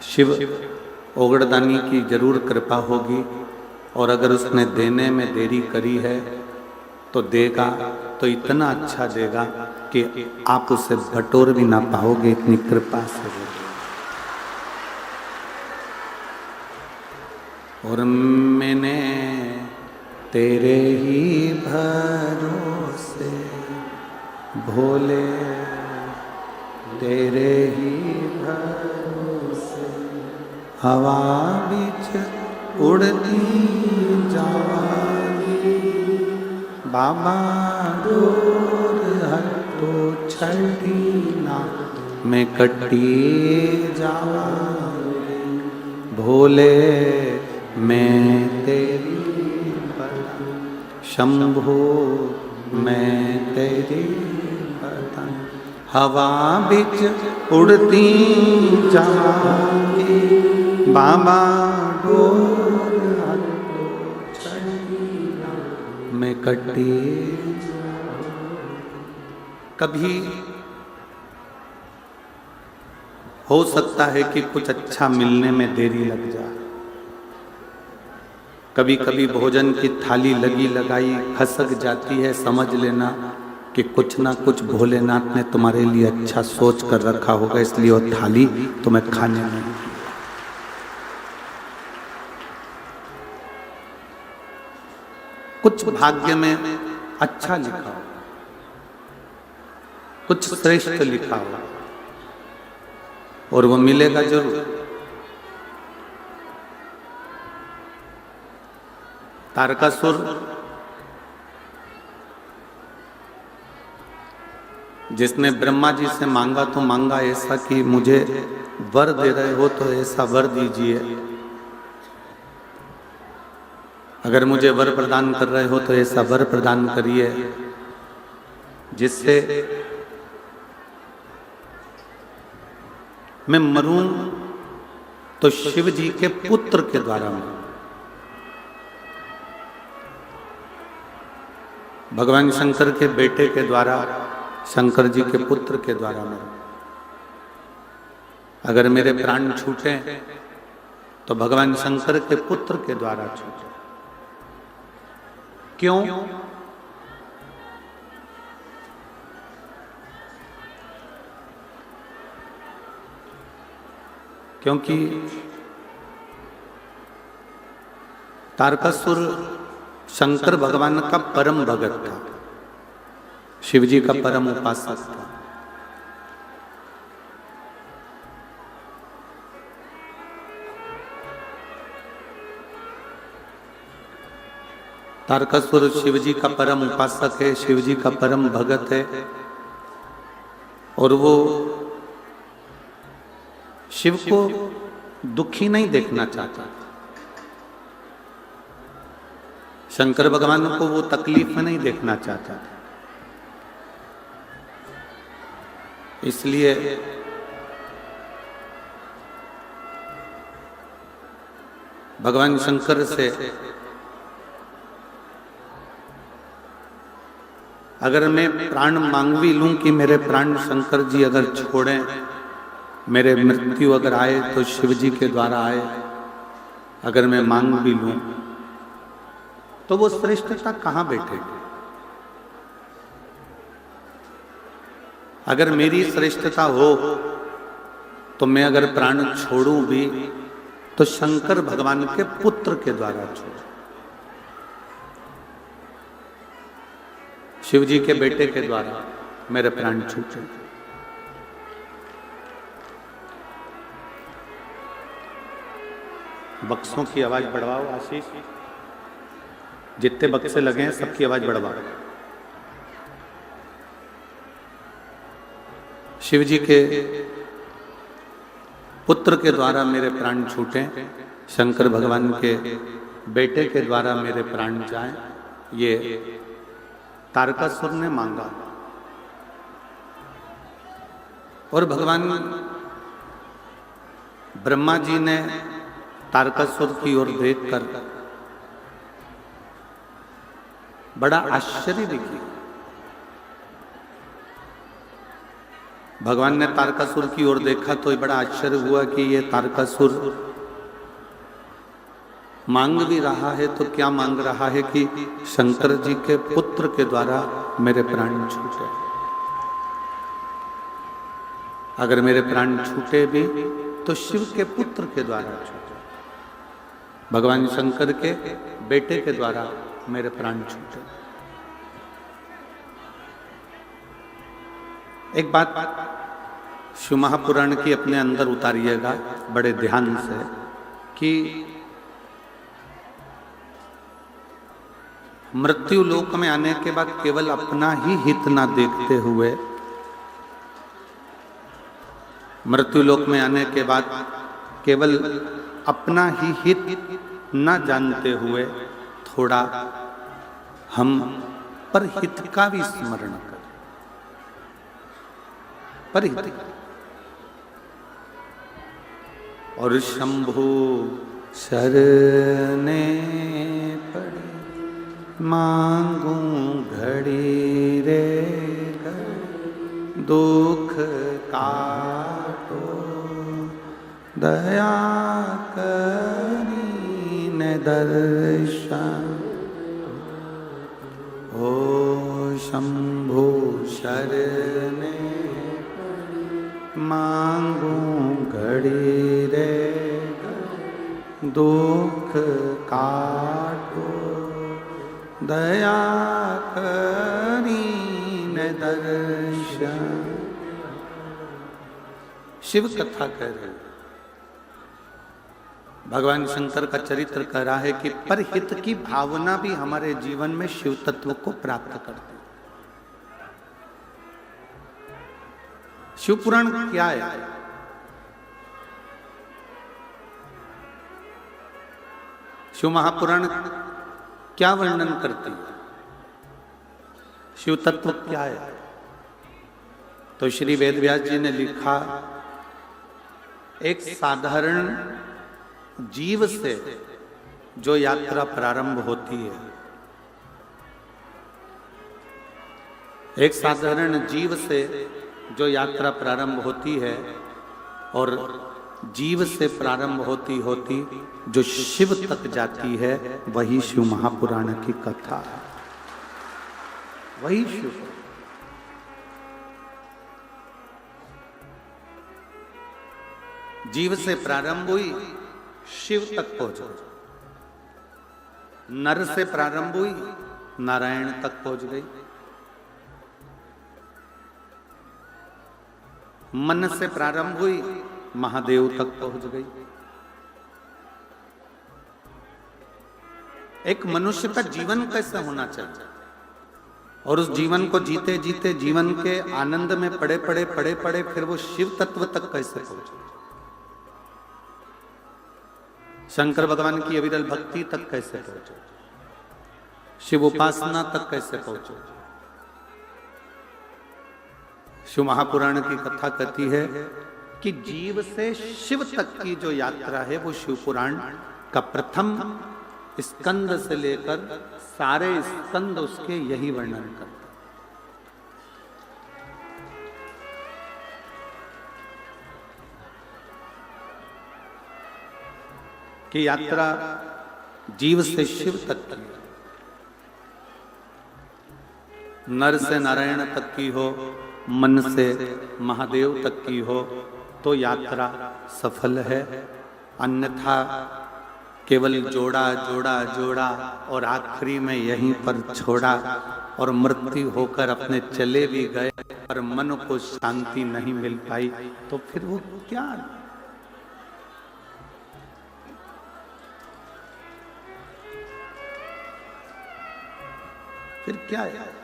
शिव ओगड़दानी की जरूर कृपा होगी, और अगर उसने देने में देरी करी है तो देगा तो इतना अच्छा देगा कि आप उसे बटोर भी ना पाओगे, इतनी कृपा से देगा। और मैंने तेरे ही भरोसे भोले, तेरे ही भरोसे हवा बीच उड़ती जावागी, बाबा डोर हटो छड़ी ना मैं कटी जावागी, भोले मैं तेरी शंभो मैं तेरी बता, हवा बिच उड़ती जावागी, बाबा डोर मैं कटी। कभी हो सकता है कि कुछ अच्छा मिलने में देरी लग जाए, कभी कभी भोजन की थाली लगी लगाई खसक जाती है, समझ लेना कि कुछ ना कुछ भोलेनाथ ने तुम्हारे लिए अच्छा सोच कर रखा होगा, इसलिए वो थाली तुम्हें खाने नहीं। कुछ भाग्य में अच्छा लिखा हो, कुछ श्रेष्ठ लिखा हो, और वो मिलेगा जरूर। तारकासुर जिसने ब्रह्मा जी से मांगा तो मांगा ऐसा कि मुझे वर दे रहे हो तो ऐसा वर दीजिए, अगर मुझे वर प्रदान कर रहे हो तो ऐसा वर प्रदान करिए जिससे मैं मरूं तो शिव जी के पुत्र के द्वारा मरूं। भगवान शंकर के बेटे के द्वारा, शंकर जी के पुत्र के द्वारा मरूं। अगर मेरे प्राण छूटे तो भगवान शंकर के पुत्र के द्वारा छूटे। क्यों? क्योंकि तारकासुर शंकर भगवान का परम भगत था, शिव जी का परम उपासक था। तारकासुर शिव जी का परम उपासक है, शिव जी का परम भगत है, और वो शिव को दुखी नहीं देखना चाहता। शंकर भगवान को वो तकलीफ में नहीं देखना चाहता था, इसलिए भगवान शंकर से अगर मैं प्राण मांग भी लूं कि मेरे प्राण शंकर जी अगर छोड़ें, मेरे मृत्यु अगर आए तो शिव जी के द्वारा आए, अगर मैं मांग भी लूं तो वो श्रेष्ठता कहां बैठेगी? अगर मेरी श्रेष्ठता हो तो मैं अगर प्राण छोड़ूं भी तो शंकर भगवान के पुत्र के द्वारा छोड़ूं, शिव जी के बेटे के द्वारा मेरे प्राण छूटे। बक्सों की आवाज बढ़वाओ आशीष, जितने बक्से लगे हैं सबकी आवाज बढ़वाओ। शिव जी के पुत्र के द्वारा मेरे प्राण छूटे, शंकर भगवान के बेटे के द्वारा मेरे प्राण जाएं, ये तारकासुर ने मांगा। और भगवान ब्रह्मा जी ने तारकासुर की ओर देखकर बड़ा आश्चर्य दिखी। भगवान ने तारकासुर की ओर देखा तो बड़ा आश्चर्य हुआ कि ये तारकासुर मांग भी रहा है, तो क्या मांग रहा है कि शंकर जी के पुत्र के द्वारा मेरे प्राण छूटे। अगर मेरे प्राण छूटे भी तो शिव के पुत्र के द्वारा छूटे, भगवान शंकर के बेटे के द्वारा मेरे प्राण छूटे। एक बात शिव महापुराण की अपने अंदर उतारिएगा बड़े ध्यान से कि मृत्यु लोक में आने के बाद केवल अपना ही हित ना देखते हुए, मृत्यु लोक में आने के बाद केवल अपना ही हित न जानते हुए थोड़ा हम परहित का भी स्मरण करें। परहित और शंभु शरणे पड़े मांगू घड़ी रे घड़ी, दुख काटो दया करी न दर्शन। ओ शंभु शरणे मांगू घड़ी रे घड़ी, दुख काटो दया करी न दर्शन। शिव कथा कह रहे, भगवान शंकर का चरित्र कह रहा है कि परहित की भावना भी हमारे जीवन में शिव तत्व को प्राप्त करती। शिव पुराण क्या है? शिव महापुराण क्या वर्णन करती है? शिव तत्व क्या है? तो श्री वेदव्यास जी ने लिखा, एक साधारण जीव से जो यात्रा प्रारंभ होती है, एक साधारण जीव से जो यात्रा प्रारंभ होती है और जीव से प्रारंभ होती होती जो शिव तक जाती है, वही शिव महापुराण की कथा है। वही शिव जीव से प्रारंभ हुई, शिव तक पहुंच। नर से प्रारंभ हुई, नारायण तक पहुंच गई। मन से प्रारंभ हुई, महादेव तक पहुंच गई। एक मनुष्य का जीवन कैसा होना चाहिए और उस जीवन को जीते जीते जीवन के आनंद में पड़े पड़े फिर वो शिव तत्व तक कैसे पहुंचे, शंकर भगवान की अविरल भक्ति तक कैसे पहुंचे, शिव उपासना तक कैसे पहुंचे। शिव महापुराण की कथा कहती है कि जीव से शिव तक की जो यात्रा है वो शिव पुराण का प्रथम स्कंद से लेकर सारे स्कंद उसके यही वर्णन करते हैं कि यात्रा जीव से शिव तक की, नर से नारायण तक की हो, मन से महादेव तक की हो तो यात्रा सफल है। अन्यथा केवल जोड़ा जोड़ा जोड़ा और आखिरी में यहीं पर छोड़ा और मृत्यु होकर अपने चले भी गए पर मन को शांति नहीं मिल पाई, तो फिर वो क्या, फिर क्या है?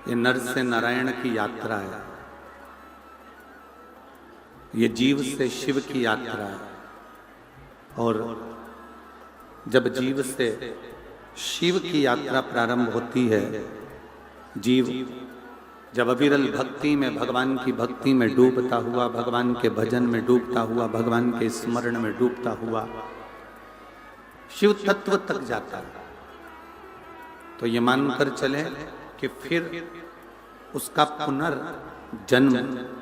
ये नर से नारायण की यात्रा है, ये जीव से शिव की यात्रा है। और जब जीव से शिव की यात्रा प्रारंभ होती है, जीव जब अविरल भक्ति में, भगवान की भक्ति में डूबता हुआ, भगवान के भजन में डूबता हुआ, भगवान के स्मरण में डूबता हुआ शिव तत्व तक जाता है, तो ये मानकर चले कि फिर उसका पुनर्जन्म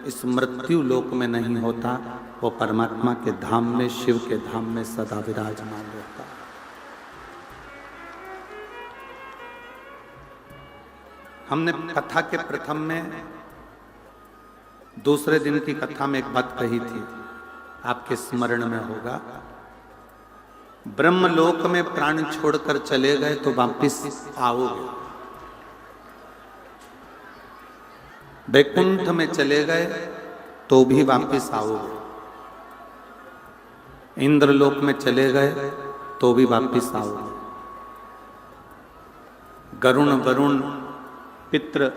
इस मृत्यु लोक में नहीं होता, वो परमात्मा के धाम में, शिव के धाम में सदा विराजमान रहता। हमने कथा के प्रथम में, दूसरे दिन की कथा में एक बात कही थी, आपके स्मरण में होगा। ब्रह्मलोक में प्राण छोड़कर चले गए तो वापिस आओगे, वैकुंठ में चले गए तो भी वापिस आओगे, इंद्रलोक में चले गए तो भी वापिस आओगे, गरुण वरुण पितृ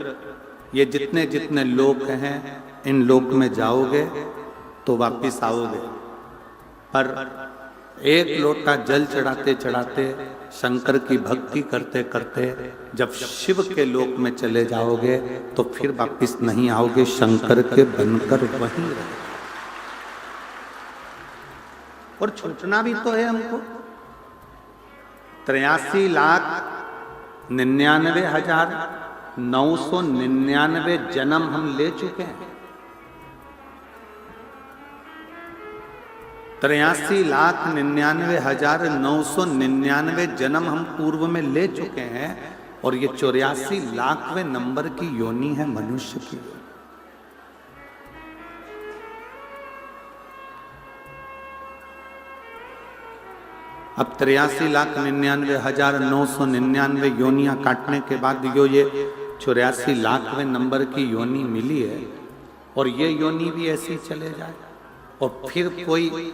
ये जितने जितने लोक हैं इन लोक में जाओगे तो वापिस आओगे। पर एक लोटा जल चढ़ाते चढ़ाते, शंकर की भक्ति करते करते जब शिव के लोक में चले जाओगे तो फिर वापिस नहीं आओगे, शंकर के बनकर वहीं रहे। और छूटना भी तो है हमको। 83,99,999 जन्म हम ले चुके हैं। 83,99,999 जन्म हम पूर्व में ले चुके हैं, और ये 84 लाखवें नंबर की योनि है मनुष्य की। अब 83,99,999 योनियां काटने के बाद ये 84 लाखवें नंबर की योनि मिली है, और ये योनि भी ऐसी चले जाए, और फिर कोई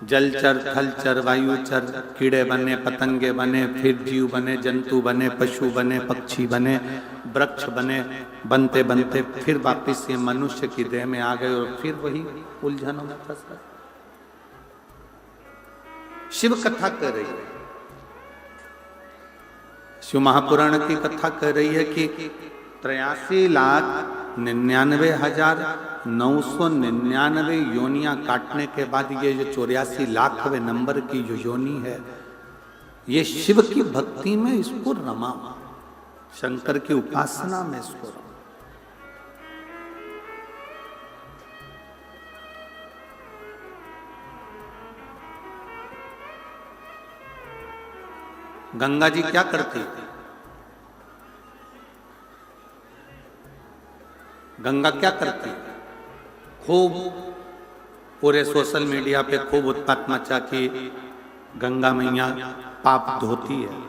जलचर, थलचर, वायुचर, कीड़े बने, पतंगे बने, फिर जीव बने, जंतु बने, पशु बने, पक्षी बने, वृक्ष बने, बनते बनते फिर वापिस ये मनुष्य की देह में आ गए, और फिर वही उलझनों में फंस गए। शिव कथा कह रही है, शिव महापुराण की कथा कह रही है कि 83,99,999 योनियां काटने के बाद ये जो 84 लाखवें नंबर की जो योनि है, ये शिव की भक्ति में इसको रमा, शंकर की उपासना में इसको रमा। गंगा जी क्या करती है? गंगा क्या करती है? खूब पूरे सोशल मीडिया पे खूब उत्पात मचा कि गंगा मैया पाप धोती है।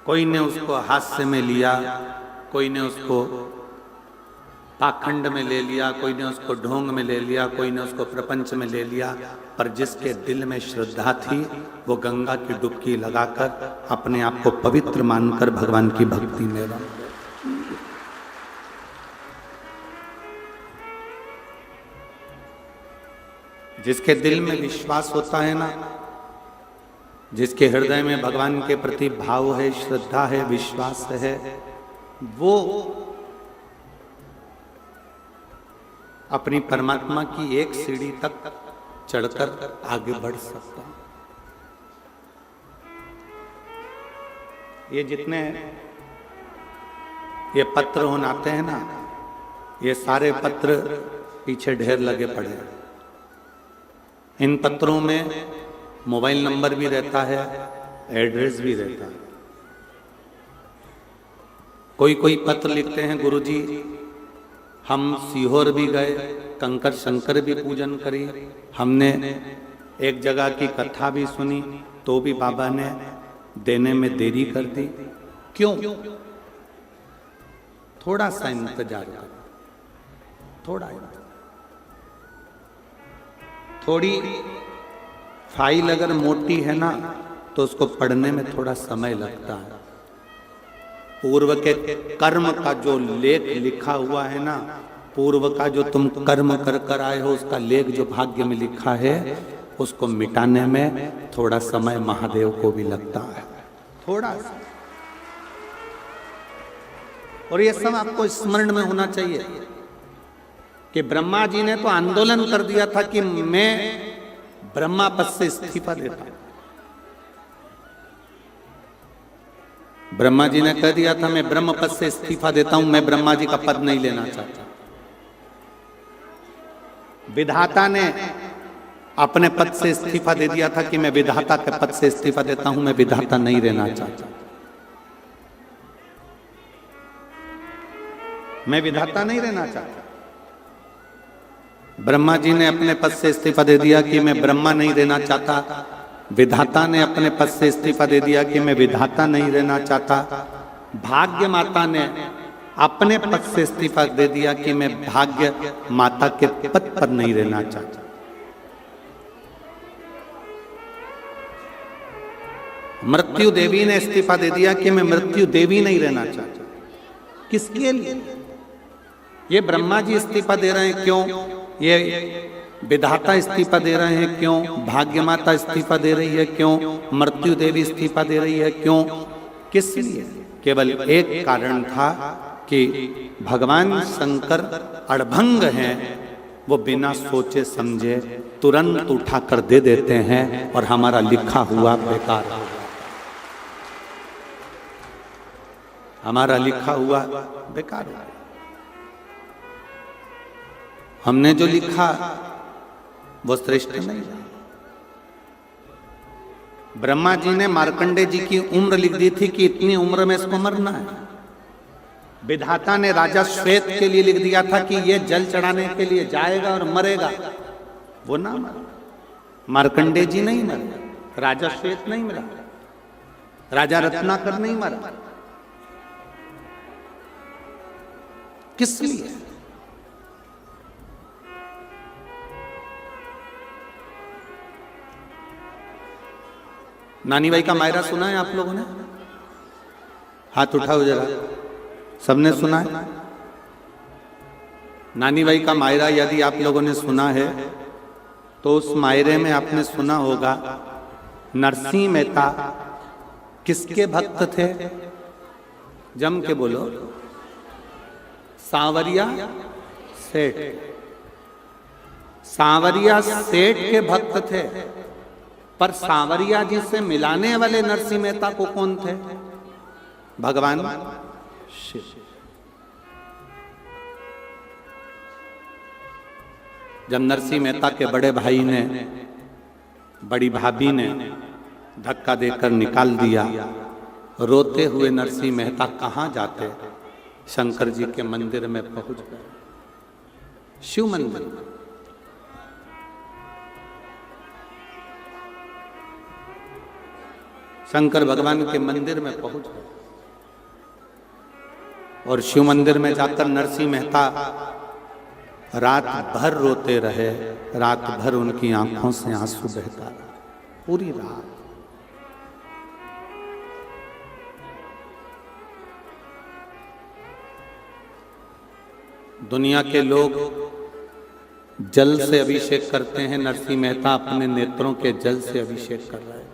कोई ने उसको हास्य में लिया, कोई ने उसको पाखंड में ले लिया, कोई ने उसको ढोंग में ले लिया, कोई ने उसको प्रपंच में ले लिया, पर जिसके दिल में श्रद्धा थी वो गंगा की डुबकी लगाकर अपने आप को पवित्र मानकर भगवान की भक्ति में रम। जिसके दिल में विश्वास होता है ना, जिसके हृदय में भगवान के प्रति भाव है, श्रद्धा है, विश्वास है, वो अपनी परमात्मा की एक सीढ़ी तक चढ़कर आगे बढ़ सकता है। ये जितने ये पत्र होनाते हैं ना, ये सारे पत्र पीछे ढेर लगे पड़े हैं। इन पत्रों में मोबाइल नंबर भी रहता है, एड्रेस भी रहता है। कोई कोई पत्र लिखते हैं, गुरुजी हम सीहोर भी गए, कंकर शंकर भी पूजन करी, हमने एक जगह की कथा भी सुनी, तो भी बाबा ने देने में देरी कर दी। क्यों? थोड़ा सा इंतजार करो, थोड़ा थोड़ी फाइल अगर मोटी है ना तो उसको पढ़ने में थोड़ा समय लगता है। पूर्व के कर्म का जो लेख लिखा हुआ है ना, पूर्व का जो तुम कर्म कर कर आए हो उसका लेख जो भाग्य में लिखा है, उसको मिटाने में थोड़ा समय महादेव को भी लगता है, थोड़ा सा। और ये सब आपको स्मरण में होना चाहिए कि ब्रह्मा जी ने तो आंदोलन कर दिया था कि मैं ब्रह्मा पद से इस्तीफा देता हूं। ब्रह्मा जी ने कह दिया था मैं ब्रह्म पद से इस्तीफा देता हूं, मैं ब्रह्मा जी का पद नहीं लेना चाहता। विधाता ने अपने पद से इस्तीफा दे दिया था कि मैं विधाता के पद से इस्तीफा देता हूं, मैं विधाता नहीं रहना चाहता, मैं विधाता नहीं रहना चाहता। ब्रह्मा जी ने अपने पद से इस्तीफा दे दिया कि मैं ब्रह्मा नहीं रहना चाहता। विधाता ने अपने पद से इस्तीफा दे दिया कि मैं विधाता नहीं रहना चाहता। भाग्य माता ने अपने पद से इस्तीफा दे दिया कि मैं भाग्य माता के पद पर नहीं रहना चाहता। मृत्यु देवी ने इस्तीफा दे दिया कि मैं मृत्यु देवी नहीं रहना चाहता। किसके लिए? ये ब्रह्मा जी इस्तीफा दे रहे हैं क्यों? ये विधाता इस्तीफा दे रहे हैं क्यों? भाग्य माता इस्तीफा दे रही है क्यों? मृत्यु देवी इस्तीफा दे रही है क्यों? किस लिए? केवल एक कारण था कि भगवान शंकर अड़भंग हैं, वो बिना सोचे समझे तुरंत उठाकर दे देते हैं और हमारा लिखा हुआ बेकार हो गया, हमारा लिखा हुआ बेकार हो गया। हमने जो लिखा वो श्रेष्ठ नहीं। ब्रह्मा जी ने मार्कंडे जी की उम्र लिख दी थी कि इतनी उम्र में इसको मरना है। विधाता ने राजा श्वेत के लिए लिख दिया था कि ये जल चढ़ाने के लिए जाएगा और मरेगा, वो ना मरा। मार्कंडे जी नहीं मरे, राजा श्वेत नहीं मरा, राजा रत्नाकर नहीं मरा। किस लिए? नानी बाई का मायरा सुना है आप लोगों ने? हाथ उठाओ जरा, सबने सुना है? नानी बाई का मायरा यदि आप लोगों ने सुना है तो उस मायरे में आपने सुना होगा नरसिंह मेहता किसके भक्त थे? जम के बोलो। सांवरिया सेठ। सांवरिया सेठ के भक्त थे, पर सांवरिया जी से मिलाने वाले नरसिंह मेहता को कौन थे? भगवान शिव। जब नरसिंह मेहता के बड़े भाई ने, बड़ी भाभी ने धक्का देकर निकाल दिया, रोते हुए नरसिंह मेहता कहां जाते? शंकर जी के मंदिर में पहुंच गए, शिव मंदिर। शंकर भगवान के मंदिर में पहुंच गए और शिव मंदिर में जाकर नरसिंह मेहता रात भर रोते रहे। रात भर उनकी आंखों से आंसू बहता रहा, पूरी रात। दुनिया के लोग जल से अभिषेक करते हैं, नरसिंह मेहता अपने नेत्रों के जल से अभिषेक कर रहे थे।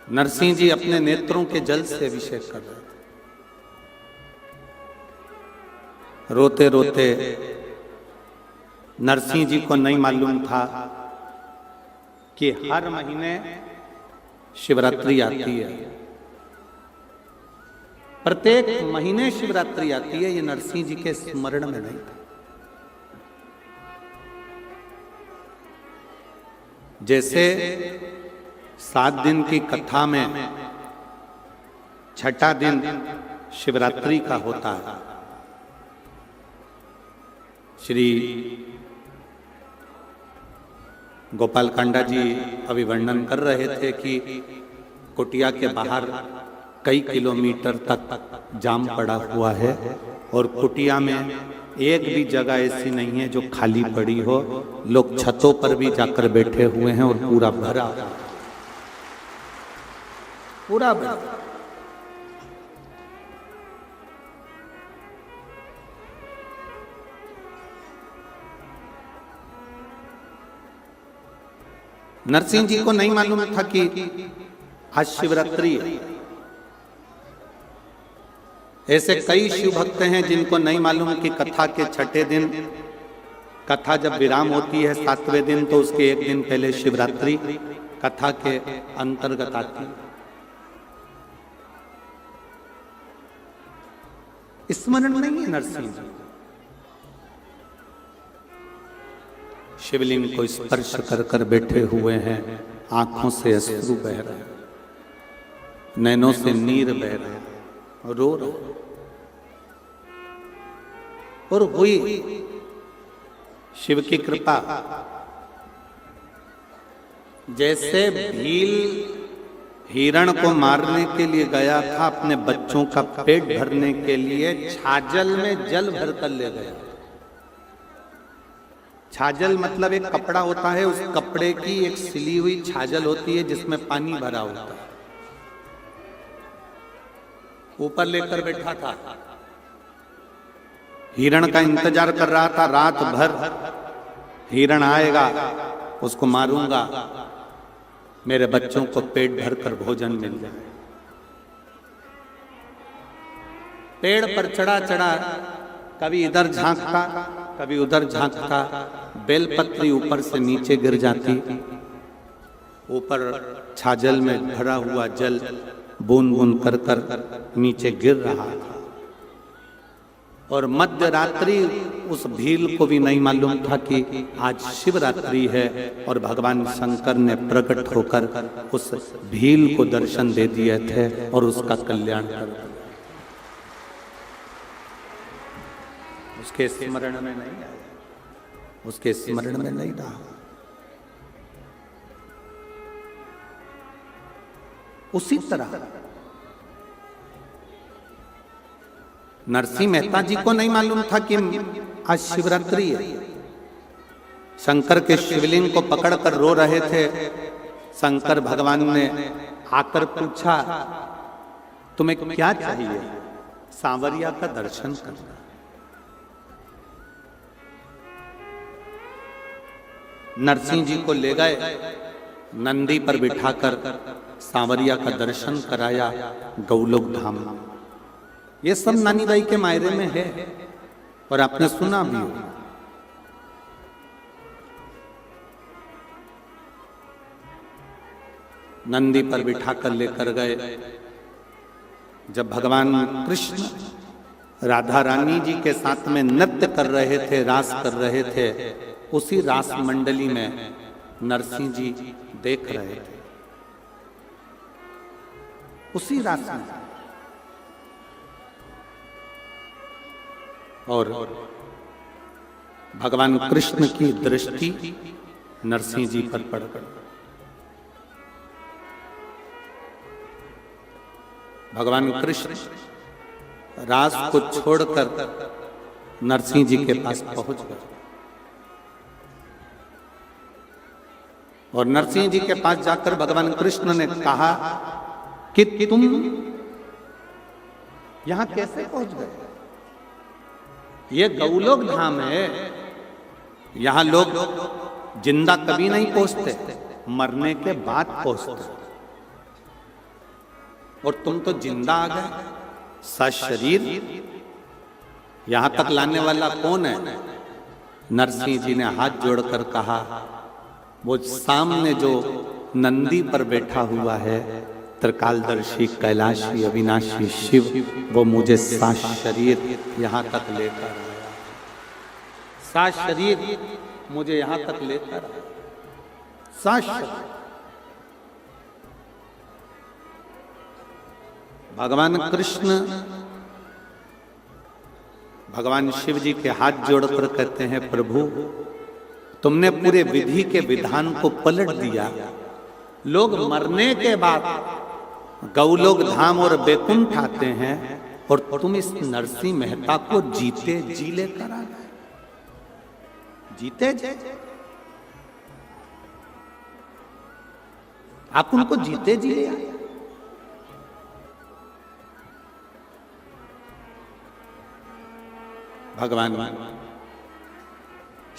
नरसिंह जी अपने नेत्रों के जल से अभिषेक कर रहे थे। रोते रोते नरसिंह जी को नहीं मालूम था कि हर महीने शिवरात्रि आती है, प्रत्येक महीने शिवरात्रि आती है। ये नरसिंह जी के स्मरण में नहीं था। जैसे 7 दिन की कथा में छठा दिन शिवरात्रि का होता है। श्री गोपाल कांडा जी अभी वर्णन कर रहे थे कि कुटिया के बाहर कई किलोमीटर तक जाम पड़ा हुआ है और कुटिया में एक भी जगह ऐसी नहीं है जो खाली पड़ी हो। लोग छतों पर भी जाकर बैठे हुए हैं और पूरा भरा, पूरा भरा। नरसिंह जी को नहीं मालूम था कि आज शिवरात्रि है। ऐसे कई शिव भक्त हैं जिनको नहीं मालूम कि कथा के छठे दिन कथा जब विराम होती है 7वें दिन, तो उसके एक दिन पहले शिवरात्रि कथा के अंतर्गत आती है। स्मरण नहीं है नरसिंह जी। शिवलिंग को स्पर्श कर कर बैठे हुए हैं, आंखों से अश्रु बह रहे हैं, नैनों से नीर बह रहे हैं, रो रहे हैं। और हुई शिव की कृपा। जैसे भील हिरण को मारने के लिए गया था, अपने बच्चों का पेट भरने के लिए छाजल में जल भर कर ले गया। छाजल मतलब एक कपड़ा होता है, उस कपड़े की एक सिली हुई छाजल होती है जिसमें पानी भरा होता है। ऊपर लेकर बैठा था, हिरण का इंतजार कर रहा था रात भर। हिरण आएगा, उसको मारूंगा, मेरे बच्चों को पेट भर कर भोजन मिल जाए। पेड़ पर चढ़ा चढ़ा कभी इधर झांकता, कभी उधर झांकता, बेलपत्री ऊपर से नीचे गिर जाती। ऊपर छाजल में भरा हुआ जल बूंद बूंद कर कर नीचे गिर रहा था। और मध्य रात्रि उस भील को भी नहीं मालूम था कि आज शिवरात्रि है, और भगवान शंकर ने प्रकट होकर उस भील को दर्शन दे दिए थे और उसका कल्याण कर दिया। उसके स्मरण में नहीं आया, उसके स्मरण में नहीं रहा। उसी तरह नरसिंह मेहता जी को नहीं मालूम था कि आज शिवरात्रि है। शंकर के शिवलिंग को पकड़कर रो रहे थे। शंकर भगवान ने आकर पूछा, तुम्हें क्या चाहिए? सांवरिया का दर्शन करना। नरसिंह जी को ले गए, नंदी पर बिठाकर सांवरिया का दर्शन कराया गौलोक धाम। ये सब नानी बाई के मायरे में है और आपने सुना भी हो। नंदी पर बिठाकर लेकर गए। जब भगवान कृष्ण राधा रानी जी के साथ में नृत्य कर रहे थे, रास कर रहे थे, उसी रास मंडली में नरसिंह जी देख रहे थे। उसी रास में और भगवान कृष्ण की दृष्टि नरसिंह जी पर पड़ गई। भगवान कृष्ण रास को छोड़कर नरसिंह जी के पास पहुंच गए और नरसिंह जी के पास जाकर भगवान कृष्ण ने कहा कि तुम यहां कैसे पहुंच गए? ये गौलोक धाम है, यहां लोग जिंदा कभी नहीं पहुंचते, मरने के बाद पहुंचते, और तुम तो जिंदा आ गए सशरीर। यहां तक लाने वाला कौन है? नरसिंह जी ने हाथ जोड़कर कहा, वो सामने जो नंदी पर बैठा हुआ है, त्रिकालदर्शी कैलाशी अविनाशी शिव, वो मुझे सशरीर यहां तक लेकर आया। सशरीर मुझे यहां तक लेकर आया। सशरीर भगवान कृष्ण भगवान शिव जी के हाथ जोड़कर कहते हैं, प्रभु तुमने पूरे विधि के विधान को पलट दिया। लोग मरने के बाद गौलोक धाम और बैकुंठ आते हैं, और तुम इस नरसिंह मेहता को जीते जी लेकर आ गए। जीते जी आप उनको जीते जी ले आए। भगवान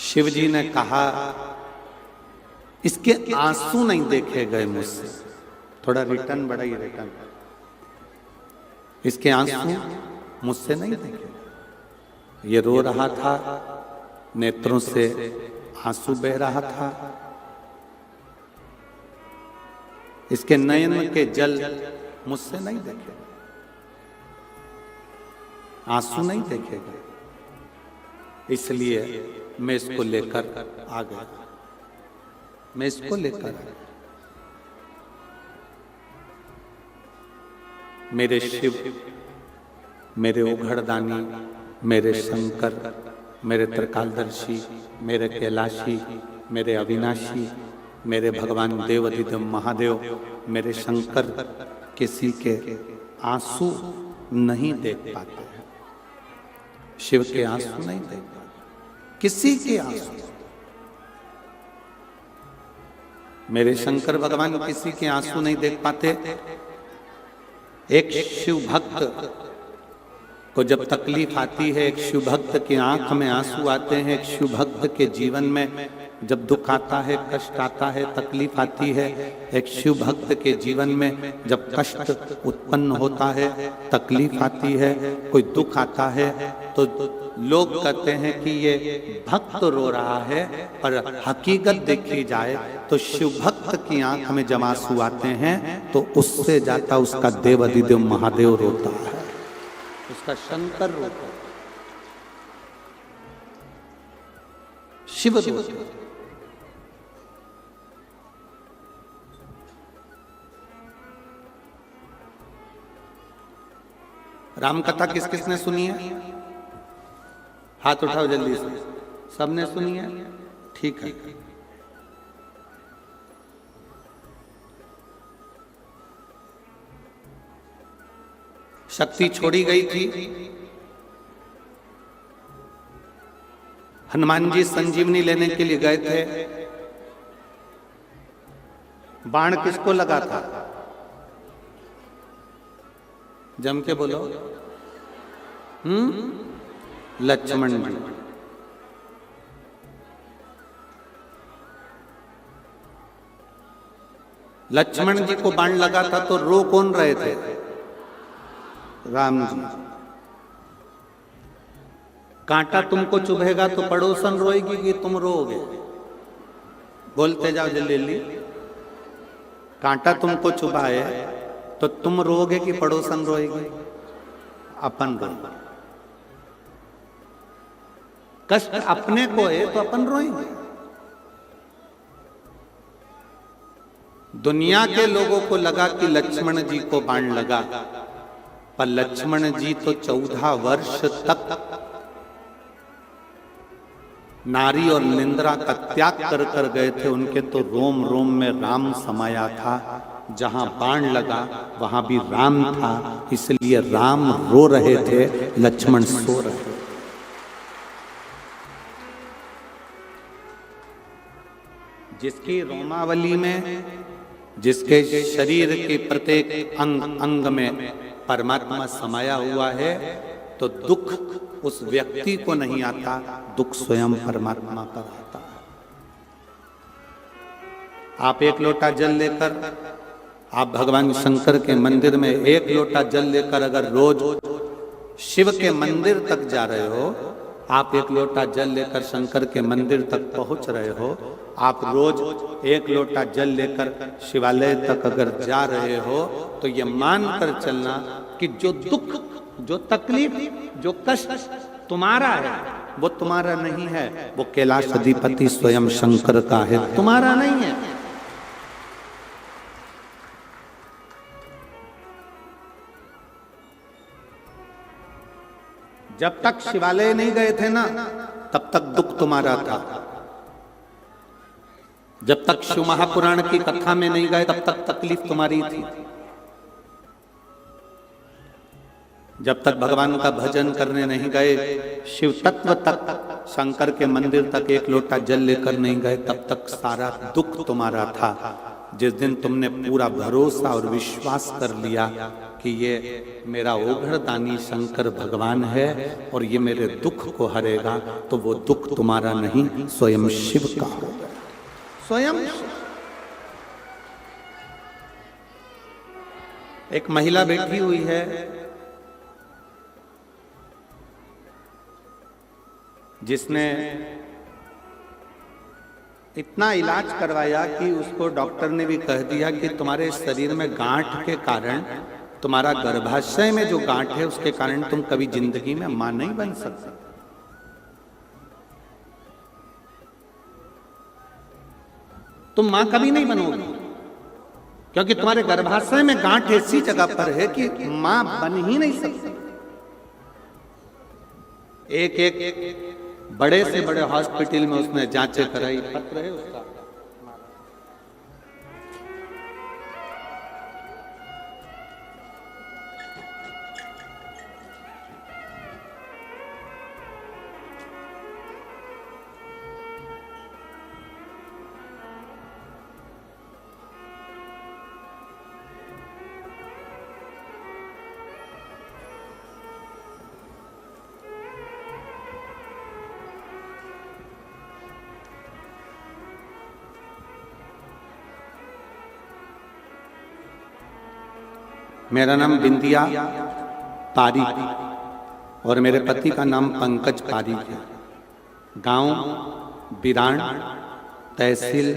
शिव जी ने कहा, इसके आंसू नहीं देखे गए मुझसे। थोड़ा रिटर्न बढ़ाइए, रिटर्न। इसके आंसू मुझसे नहीं देखे। ये रो रहा था नेत्रों से आंसू बह रहा था। इसके नयन के जल मुझसे नहीं देखेगा, आंसू नहीं देखेगा, इसलिए मैं इसको लेकर आ गया। मैं इसको लेकर आ गया। मेरे शिव, मेरे ओघड़दानी, मेरे शंकर, मेरे त्रिकालदर्शी, मेरे कैलाशी, मेरे अविनाशी, मेरे भगवान देवाधिदेव महादेव, मेरे शंकर किसी के आंसू नहीं देख पाते हैं। शिव के आंसू नहीं देख पाते, किसी के आंसू। मेरे शंकर भगवान किसी के आंसू नहीं देख पाते। एक शिव भक्त को जब तकलीफ आती है, एक शिव भक्त की आंख में आंसू आते हैं, एक शिव भक्त के जीवन में जब दुख आता है, कष्ट आता है, तकलीफ आती है, एक शिव भक्त के जीवन में जब कष्ट उत्पन्न होता है, तकलीफ आती है, कोई दुख आता है, तो लोग कहते हैं कि ये भक्त रो रहा है, पर हकीकत देखी जाए तो शिव भक्त की आंख में जब आंसू आते हैं तो उससे जाता उसका देवाधिदेव महादेव रोता है, उसका शंकर रोता है, शिव रोता है। राम कथा किस किसने सुनी है? हाथ उठाओ जल्दी से। सबने सुनी है? ठीक है। शक्ति छोड़ी गई थी, हनुमान जी संजीवनी लेने के लिए गए थे। बाण किसको लगा था? जम के बोलो। लक्ष्मण जी। लक्ष्मण जी को बाण लगा था तो रो कौन रहे थे? राम जी। कांटा तुमको चुभेगा तो पड़ोसन रोएगी कि तुम रोओगे? बोलते जाओ जल्दी जल्दी। कांटा तुमको चुभाए तो तुम रोओगे कि पड़ोसन रोएगी? अपन रोएंगे। कष्ट अपने को है तो अपन रोएंगे। दुनिया के लोगों को लगा कि लक्ष्मण जी को बाण लगा, पर लक्ष्मण जी तो 14 वर्ष तक नारी और निंद्रा का त्याग कर कर गए थे। उनके तो रोम रोम में राम समाया था। जहां बाण लगा वहां भी राम था, इसलिए राम रो रहे थे, लक्ष्मण सो रहे थे। जिसकी रोमावली में, जिसके शरीर के प्रत्येक अंग में परमात्मा समाया हुआ है, तो दुख उस व्यक्ति को नहीं आता, दुख स्वयं परमात्मा पर आता है। आप एक लोटा जल लेकर, आप भगवान शंकर के मंदिर में एक लोटा जल लेकर अगर रोज शिव के मंदिर तक जा रहे हो, आप एक लोटा जल लेकर शंकर के मंदिर तक पहुंच रहे हो, आप रोज एक लोटा जल लेकर शिवालय तक अगर जा रहे हो, तो ये मान कर चलना कि जो दुख, जो तकलीफ, जो कष्ट तुम्हारा है वो तुम्हारा नहीं है, वो कैलाश अधिपति स्वयं शंकर का है, तुम्हारा नहीं है। जब तक शिवालय नहीं गए थे ना, तब तक दुख तुम्हारा था। जब तक शिव महापुराण की कथा में नहीं गए, तब तक तकलीफ तुम्हारी थी। जब तक भगवान का भजन करने नहीं गए, शिव तत्व तक, शंकर के मंदिर तक एक लोटा जल लेकर नहीं गए, तब तक सारा दुख तुम्हारा था। जिस दिन तुमने पूरा भरोसा और विश्वास कर लिया कि ये मेरा ओघड़दानी शंकर भगवान है और ये मेरे दुख को हरेगा, तो वो दुख तुम्हारा नहीं, स्वयं शिव का होगा। स्वयं एक महिला बैठी हुई है, जिसने इतना इलाज करवाया कि उसको डॉक्टर ने भी कह दिया कि तुम्हारे शरीर में गांठ के कारण, तुम्हारा गर्भाशय में जो गांठ है उसके कारण तुम कभी जिंदगी में मां नहीं बन सकते। तुम मां कभी नहीं बनोगी, क्योंकि तुम्हारे गर्भाशय में गांठ ऐसी जगह पर है कि मां बन ही नहीं सकती। एक एक बड़े से बड़े हॉस्पिटल में उसने जांचें कराई, पत्र है उसका। मेरा नाम बिंदिया पारीक और मेरे पति का नाम पंकज पारीक है। गांव बिरान, तहसील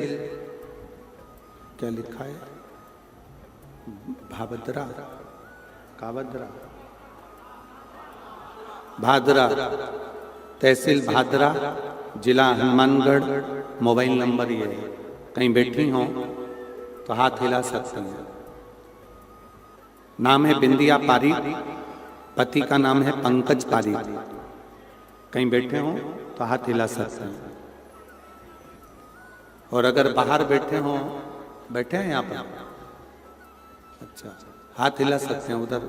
क्या लिखा है, भादरा, कावदरा, भादरा, तहसील भादरा, जिला हनुमानगढ़। मोबाइल नंबर ये है, कहीं बैठी हो तो हाथ हिला सकते हैं। नाम है बिंदिया पारीक, पति का नाम है पंकज पारीक। कहीं बैठे हो तो हाथ हिला सकते हैं। और अगर बाहर बैठे हो, बैठे हैं यहाँ पर, अच्छा, हाथ हिला सकते हैं उधर।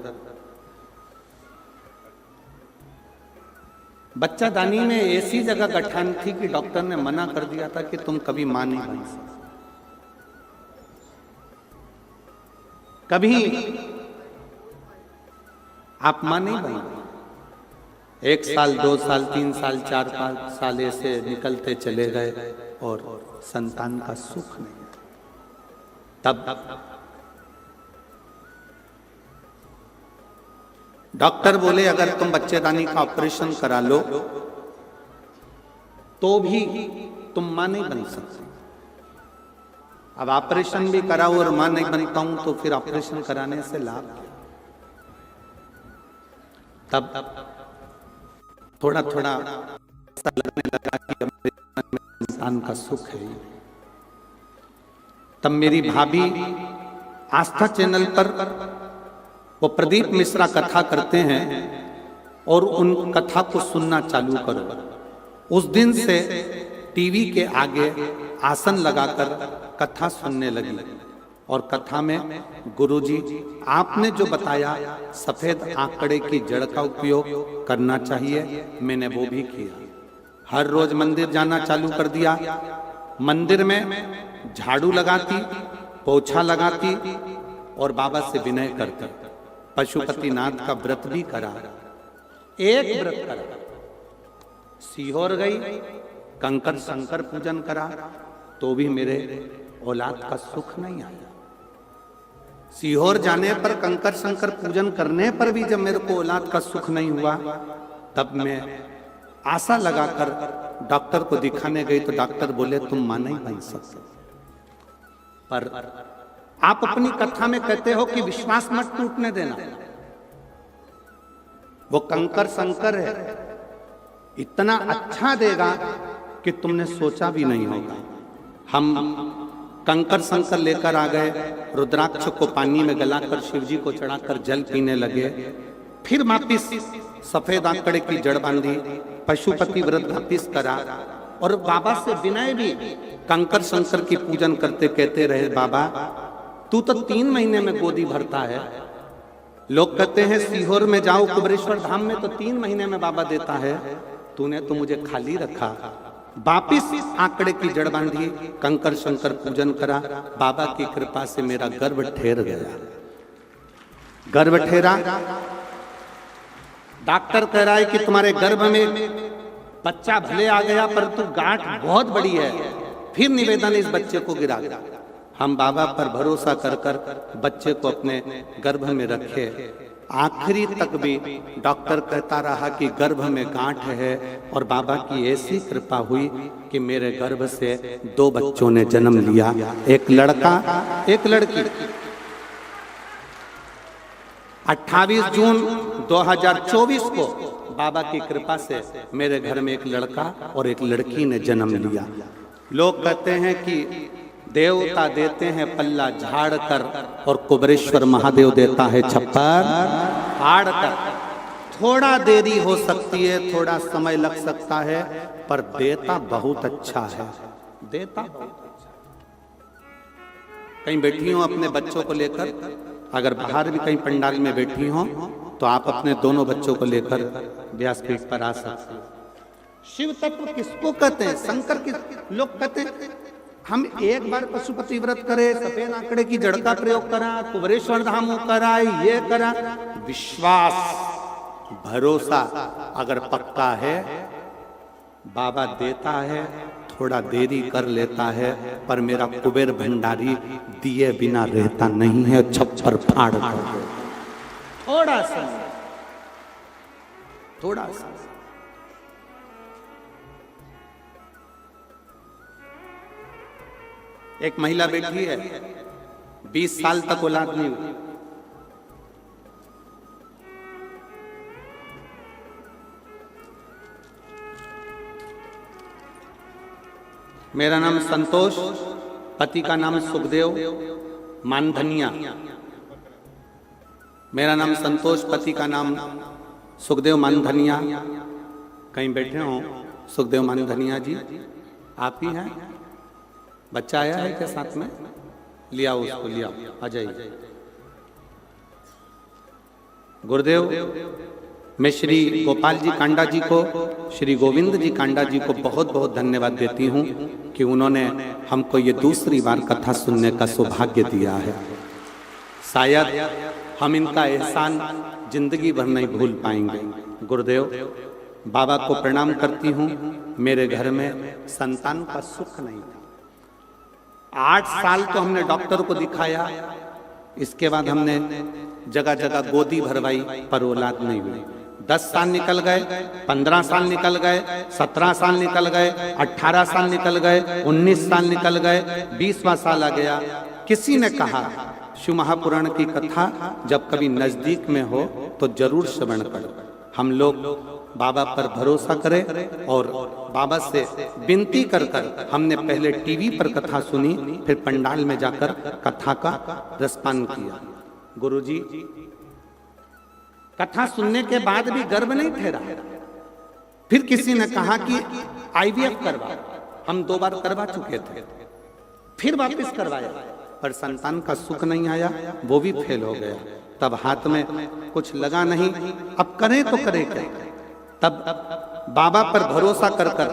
बच्चा दानी में ऐसी जगह गठान थी कि डॉक्टर ने मना कर दिया था कि तुम कभी मां नहीं बन सकते। कभी आप मां नहीं बने। 1 साल, 2 साल, 3 साल, 4, 5 साल ऐसे निकलते चले गए और संतान का सुख नहीं। तब डॉक्टर बोले अगर तुम बच्चेदानी का ऑपरेशन करा लो तो भी तुम मां नहीं बन सकते। अब ऑपरेशन भी कराओ और मां नहीं बनता हूं तो फिर ऑपरेशन कराने से लाभ क्या? तब थोड़ा थोड़ा ऐसा लगने लगा कि हमारे जीवन में इंसान का सुख है। तब मेरी भाभी आस्था चैनल पर वो प्रदीप मिश्रा कथा करते हैं और उन कथा को सुनना चालू करो। उस दिन से टीवी के आगे आसन लगाकर कथा सुनने लगी और कथा में गुरुजी आपने जो बताया सफेद आंकड़े की जड़ का उपयोग करना चाहिए, मैंने वो भी किया। हर रोज मंदिर जाना चालू कर दिया। मंदिर में झाड़ू लगाती, पोछा लगाती और बाबा से विनय करती। पशुपतिनाथ का व्रत भी करा, एक व्रत करा। सीहोर गई, कंकर शंकर पूजन करा तो भी मेरे औलाद का सुख नहीं आया। सीहोर जाने पर, कंकर शंकर पूजन करने पर भी जब मेरे को औलाद का सुख नहीं हुआ, तब मैं आशा लगाकर डॉक्टर को दिखाने गई तो डॉक्टर बोले तुम मां नहीं बन सकते। पर आप अपनी कथा में कहते हो कि विश्वास मत टूटने देना। वो कंकर शंकर है, इतना अच्छा देगा कि तुमने सोचा भी नहीं होगा। हम कंकर शंकर लेकर आ गए, रुद्राक्ष को पानी में गलाकर शिवजी को चढ़ाकर जल पीने लगे। फिर वापिस सफेद आंकड़े की जड़ बांधी, पशुपति व्रत वापिस करा और बाबा से विनय भी कंकर शंकर की पूजन करते कहते रहे, बाबा तू तो 3 महीने में गोदी भरता है। लोग कहते हैं सीहोर में जाओ कुबरेश्वर धाम में तो 3 महीने में बाबा देता है, तूने तो मुझे खाली रखा। वापिस आंकड़े की जड़ बांधी, कंकर शंकर पूजन करा। बाबा की कृपा से मेरा गर्भ ठहर गया। गर्भ ठहरा, डॉक्टर कह रहा है कि तुम्हारे गर्भ में बच्चा भले आ गया परंतु गांठ बहुत बड़ी है। फिर निवेदन इस बच्चे को गिरा दिया। हम बाबा पर भरोसा कर कर बच्चे को अपने गर्भ में रखे आखिरी तक भी डॉक्टर कहता रहा कि गर्भ में गांठ है, और बाबा की ऐसी कृपा हुई कि मेरे गर्भ से 2 बच्चों ने जन्म लिया, एक लड़का एक लड़की। 28 जून 2024 को बाबा की कृपा से मेरे घर में एक लड़का और एक लड़की ने जन्म लिया। लोग कहते हैं कि देवता देते हैं पल्ला झाड़ कर और कुबरेश्वर महादेव देता है छप्पर फाड़ कर। थोड़ा देरी हो सकती है, थोड़ा समय लग सकता है, पर देता बहुत अच्छा है, देता बहुत अच्छा। कहीं बैठी हो अपने बच्चों को लेकर, अगर बाहर भी कहीं पंडाल में बैठी हो तो आप अपने दोनों बच्चों को लेकर व्यासपीठ पर आ सकते हैं। शिव तत्व किसको कहते हैं? शंकर के लोग कहते हैं हम एक बार पशुपति व्रत करे, सफेद आंकड़े की जड़ का प्रयोग करा, कुबरेश्वर धाम कराए, ये करा। विश्वास भरोसा अगर पक्का है, बाबा देता है, थोड़ा देरी कर लेता है, पर मेरा कुबेर भंडारी दिए बिना रहता नहीं है, छप्पर फाड़ कर दे। थोड़ा सा एक महिला बैठी है, 20 साल तक औलाद नहीं हुई। मेरा नाम संतोष, पति का नाम सुखदेव मानधनिया। मेरा नाम संतोष, पति का नाम सुखदेव मानधनिया। कहीं बैठे हो सुखदेव मानधनिया जी? आप ही हैं? बच्चा आया है क्या साथ में? लिया उसको, लिया, आ जाइए। गुरुदेव, मैं श्री गोपाल जी कांडा जी को, श्री गोविंद जी कांडा जी को बहुत बहुत धन्यवाद देती हूँ कि उन्होंने हमको ये दूसरी बार कथा सुनने का सौभाग्य दिया है। शायद हम इनका एहसान जिंदगी भर नहीं भूल पाएंगे। गुरुदेव, बाबा को प्रणाम करती हूँ। मेरे घर में संतान का सुख नहीं था। 8 साल तो हमने डॉक्टर को दिखाया, इसके बाद हमने जगह जगह गोदी भरवाई, पर औलाद नहीं हुई। 10 साल निकल गए, 15 साल निकल गए, 17 साल निकल गए, 18 साल निकल गए, 19 साल निकल गए, 20वां साल आ गया। किसी ने कहा शिव महापुराण की कथा जब कभी नजदीक में हो तो जरूर श्रवण करो। हम लोग बाबा पर भरोसा करें और बाबा से विनती कर कर हमने पहले टीवी पर कथा सुनी, फिर पंडाल में जाकर कथा का रसपान किया। गुरुजी, कथा सुनने के बाद भी गर्भ नहीं ठहरा। फिर किसी ने कहा कि IVF करवा। हम 2 बार करवा चुके थे, फिर वापस करवाया, पर संतान का सुख नहीं आया, वो भी फेल हो गया। तब हाथ में कुछ लगा नहीं, अब करें तो करें क्या? तब बाबा पर भरोसा कर कर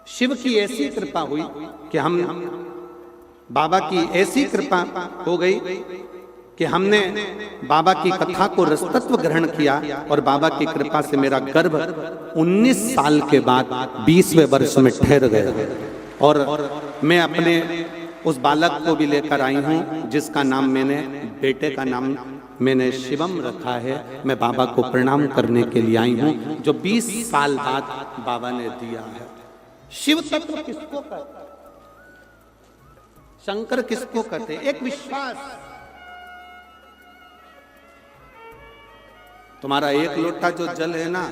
शिव की ऐसी कृपा हुई कि हम बाबा की ऐसी कृपा हो गई कि हमने बाबा की कथा को रसतत्व ग्रहण किया, और बाबा की कृपा से मेरा गर्भ 19 साल के बाद 20वें वर्ष में ठहर गया। और मैं अपने उस बालक को भी लेकर आई हूँ, जिसका नाम मैंने, बेटे का नाम मैंने शिवम रखा है। मैं बाबा को प्रणाम करने के लिए आई हूँ, जो 20 साल बाद बाबा ने दिया है। शिव तत्व किसको कहते, शंकर किसको कहते? एक विश्वास। तुम्हारा 1 लोटा जो जल है ना,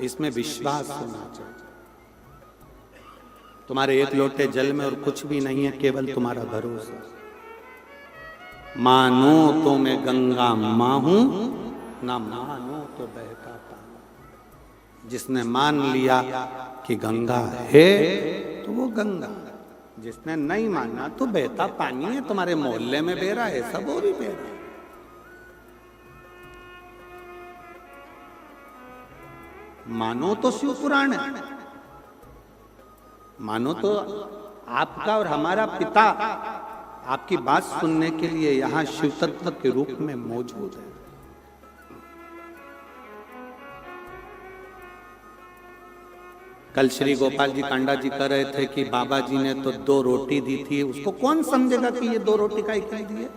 इसमें विश्वास होना चाहिए। तुम्हारे 1 लोटे जल में और कुछ भी नहीं है, केवल तुम्हारा भरोसा। मानो तो मैं गंगा मां हूं, ना मानो तो बहता पानी। जिसने मान लिया कि गंगा है तो वो गंगा, जिसने नहीं माना तो बहता पानी है। तुम्हारे मोहल्ले में बह रहा है, सब वो भी बह रहा है। मानो तो शिव पुराण है, मानो तो आपका और हमारा पिता आपकी बात सुनने के लिए यहाँ शिव तत्व के रूप में मौजूद है। कल श्री गोपाल जी कांडा जी कह रहे थे कि बाबा जी ने तो 2 रोटी दी थी। उसको कौन समझेगा कि ये 2 रोटी का ही दी है?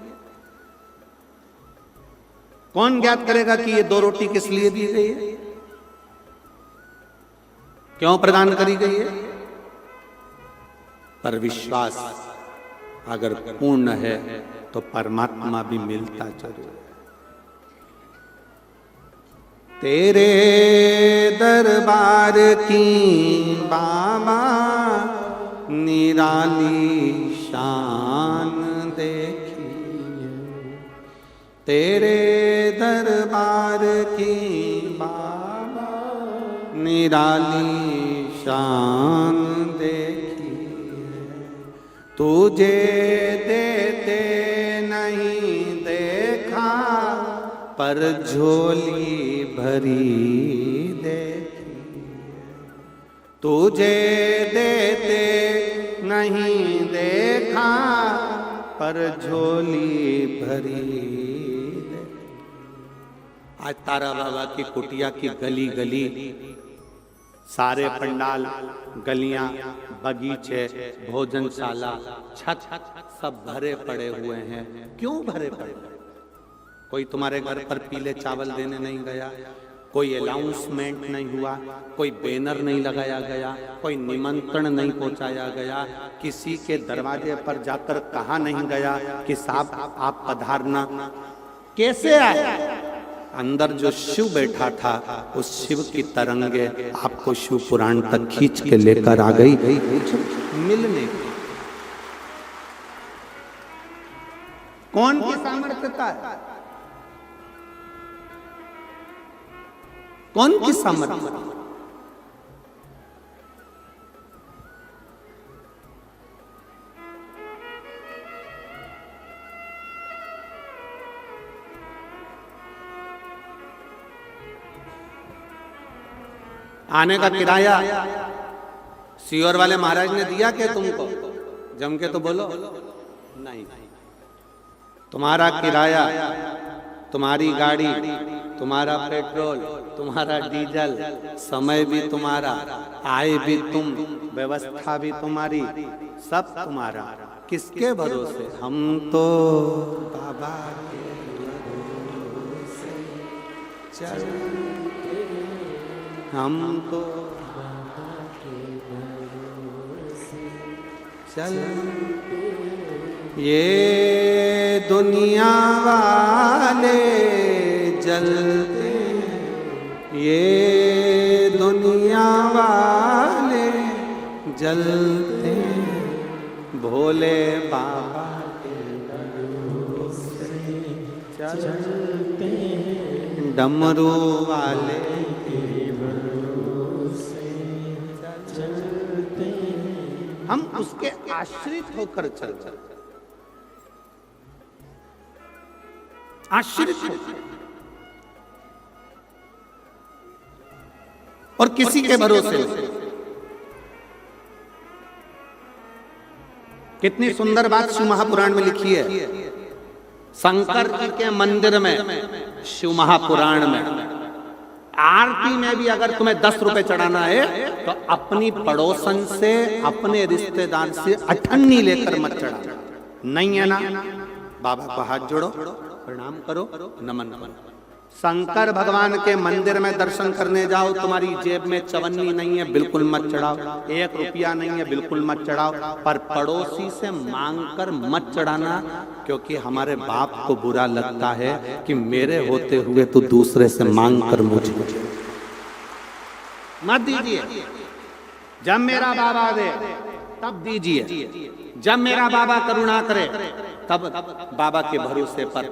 कौन ज्ञात करेगा कि ये 2 रोटी किस लिए दी गई है, क्यों प्रदान करी गई है? पर विश्वास अगर पूर्ण है तो परमात्मा भी मिलता जरूर है। तेरे दरबार की बाबा निराली शान देखी, तेरे दरबार की बाबा निराली शान देखी, तुझे देते नहीं देखा पर झोली भरी देखी, तुझे देते नहीं देखा पर झोली भरी देखी। आज तारा बाबा की कुटिया की गली गली, सारे पंडाल, गलियां, बगीचे, भोजनशाला, छत सब भरे पड़े हुए हैं। क्यों भरे पड़े? कोई तुम्हारे घर पर पीले चावल देने नहीं गया, कोई अनाउंसमेंट नहीं हुआ, कोई बैनर नहीं लगाया गया, कोई निमंत्रण नहीं पहुंचाया गया, किसी के दरवाजे पर जाकर कहा नहीं गया कि साहब आप पधारना। कैसे आए? अंदर जो शिव बैठा था उस शिव की तरंगे आपको शिव पुराण तक खींच के लेकर आ गई मिलने। कौन की सामर्थ्यता है? कौन की सामर्थ्य? आने का किराया सीहोर वाले महाराज ने दिया क्या तुमको? जम के तो बोलो। नहीं, तुम्हारा किराया, तुम्हारी गाड़ी, तुम्हारा पेट्रोल, तुम्हारा डीजल, समय भी तुम्हारा, आय भी तुम, व्यवस्था भी तुम्हारी, सब तुम्हारा। किसके भरोसे? हम तो बाबा के भरोसे चलते, हम तो बाबा के भरोसे चलते। ये दुनिया वाले जलते, ये दुनिया वाले जलते, भोले बाबा के भरोसे चलते, डमरू वाले के भरोसे चलते। हम उसके आश्रित होकर चलते, आश्रित होकर, और किसी के भरोसे। कितनी सुंदर बात शिव महापुराण में लिखी है। शंकर जी के मंदिर में, शिव महापुराण में, आरती में भी अगर तुम्हें 10 रुपए चढ़ाना है तो अपनी पड़ोसन से, अपने रिश्तेदार से अठन्नी लेकर मत चढ़ाना। नहीं है ना? बाबा को हाथ जोड़ो, प्रणाम करो, नमन करो। शंकर भगवान के मंदिर में दर्शन करने जाओ, तुम्हारी जेब में चवन्नी नहीं है, बिल्कुल मत चढ़ाओ। 1 रुपया नहीं है, बिल्कुल मत चढ़ाओ। पर पड़ोसी से मांगकर मत चढ़ाना, क्योंकि हमारे बाप को बुरा लगता है कि मेरे होते हुए तो दूसरे से मांग कर मुझे मत दीजिए। जब मेरा बाबा दे तब दीजिए, जब मेरा बाबा करुणा करे तब बाबा के भरोसे पर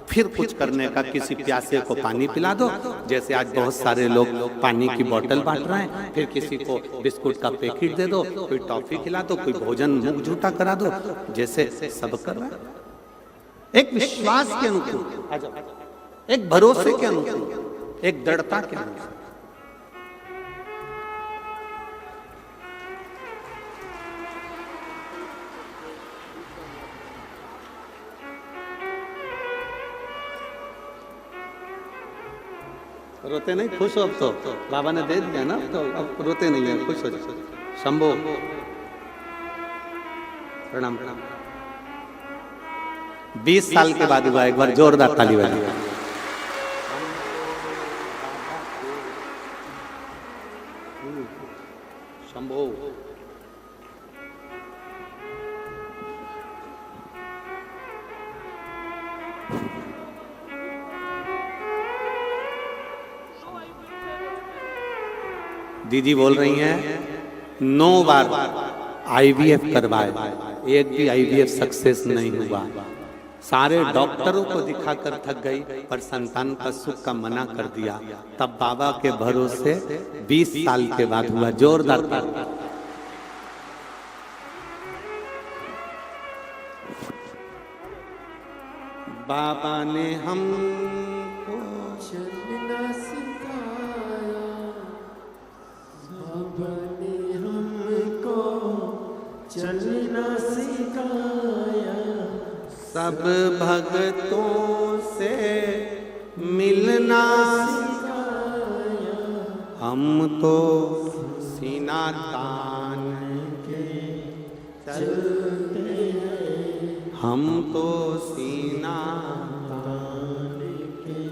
फिर कुछ करने का। किसी प्यासे को पानी पिला दो, जैसे आज बहुत सारे लोग पानी की बोतल बांट रहे हैं, फिर किसी को बिस्कुट का पैकेट दे दो, कोई टॉफी खिला दो, कोई भोजन मुख झूठा करा दो, जैसे सब कर रहे हैं। एक विश्वास के अनुकूल, एक भरोसे के अनुकूल, एक दृढ़ता के अनुकूल। रोते नहीं, खुश हो। अब तो बाबा ने दे दिया ना, तो अब रोते नहीं है, खुश हो जाओ। शंभो प्रणाम। 20 साल के बाद हुआ, एक बार जोरदार ताली बजाइए। शंभो। दीदी बोल रही हैं 9 बार IVF करवाए, एक भी IVF सक्सेस नहीं हुआ। सारे डॉक्टरों को दिखाकर थक गई, पर संतान का सुख का मना कर दिया। तब बाबा के भरोसे 20 साल के बाद हुआ। जोरदार ताली। बाबा ने हमको चलना सिखाया, बाबा ने हमको चलना सिखाया, सब भक्तों से मिलना सिखाया, हम तो सीना तान के चलते हैं, हम तो सीना तान के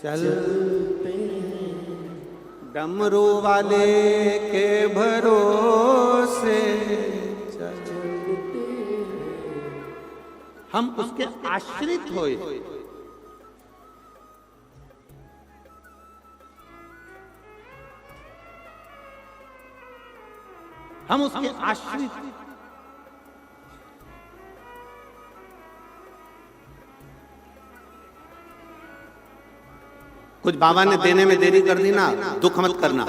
चलते हैं, डमरू वाले के भरोसे चलते हैं। हम उसके आश्रित होए। हम उसके आश्रित। कुछ बाबा ने देने में देरी कर दी ना, दुख मत करना।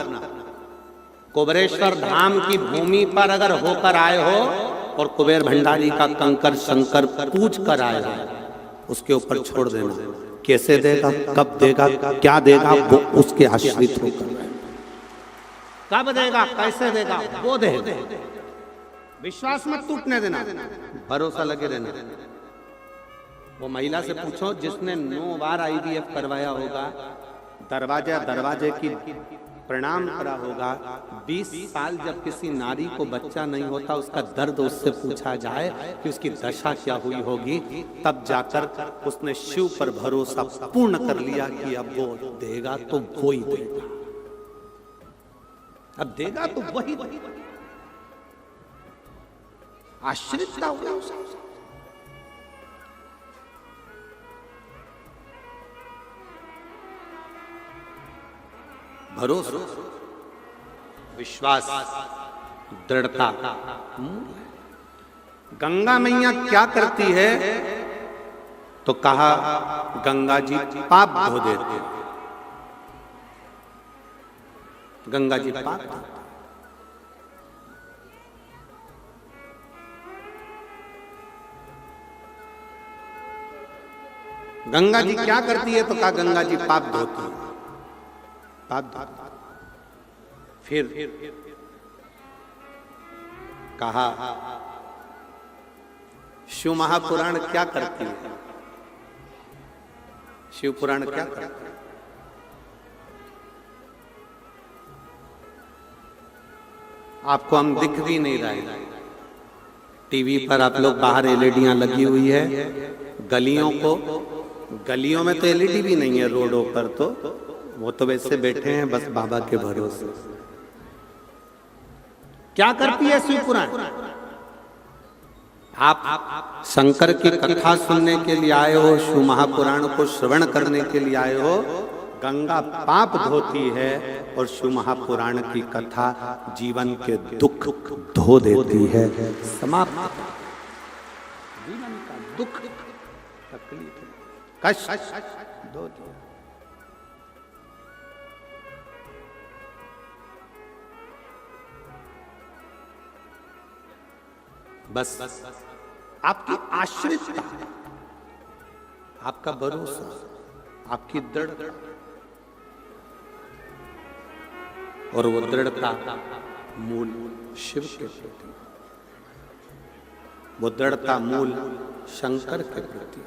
कुबेरेश्वर धाम की भूमि पर अगर होकर आए हो और कुबेर भंडारी का कंकर शंकर पूछ कर आए हो, उसके ऊपर छोड़ देना। कैसे देगा, कब देगा, क्या देगा, वो उसके आश्रित होकर। कब देगा, कैसे देगा, वो देगा। विश्वास मत टूटने देना, भरोसा लगे रहना। वो महिला से पूछो जिसने 9 बार IVF करवाया होगा, दरवाजे की प्रणाम करा होगा। 20 साल जब किसी नारी को बच्चा नहीं होता, उसका दर्द उससे पूछा जाए कि उसकी दशा क्या हुई होगी, तब जाकर उसने शिव पर भरोसा पूर्ण कर लिया कि अब वो देगा तो वो ही देगा। अब देगा तो वही आश्रित हो गया। भरोसा, विश्वास, दृढ़ता। गंगा मैया क्या करती है तो कहा गंगा जी पाप धो देते। गंगा जी पाप धो। गंगा जी क्या करती है तो कहा गंगा जी पाप धोती है। फिर कहा शिव महापुराण क्या करती है, शिव पुराण क्या करती है। आपको हम दिख भी नहीं रहे। टीवी पर आप लोग बाहर एलईडियां लगी हुई है, गलियों में तो एलईडी भी नहीं है, रोडों पर तो वो तो वैसे बैठे हैं बस बाबा के भरोसे। क्या करती है शिव पुराण? आप शंकर की कथा सुनने के लिए आए हो, शिव महापुराण को श्रवण करने के लिए आए हो। गंगा पाप धोती है और शिव महापुराण की कथा जीवन के दुख धो देती है। समाप्त। जीवन का दुख, तकलीफ, कष्ट धो दिया। बस आपकी आश्रितता, आपका भरोसा, आपकी दृढ़ता, और वो दृढ़ता मूल शिव के प्रति, वो दृढ़ता मूल शंकर के प्रति,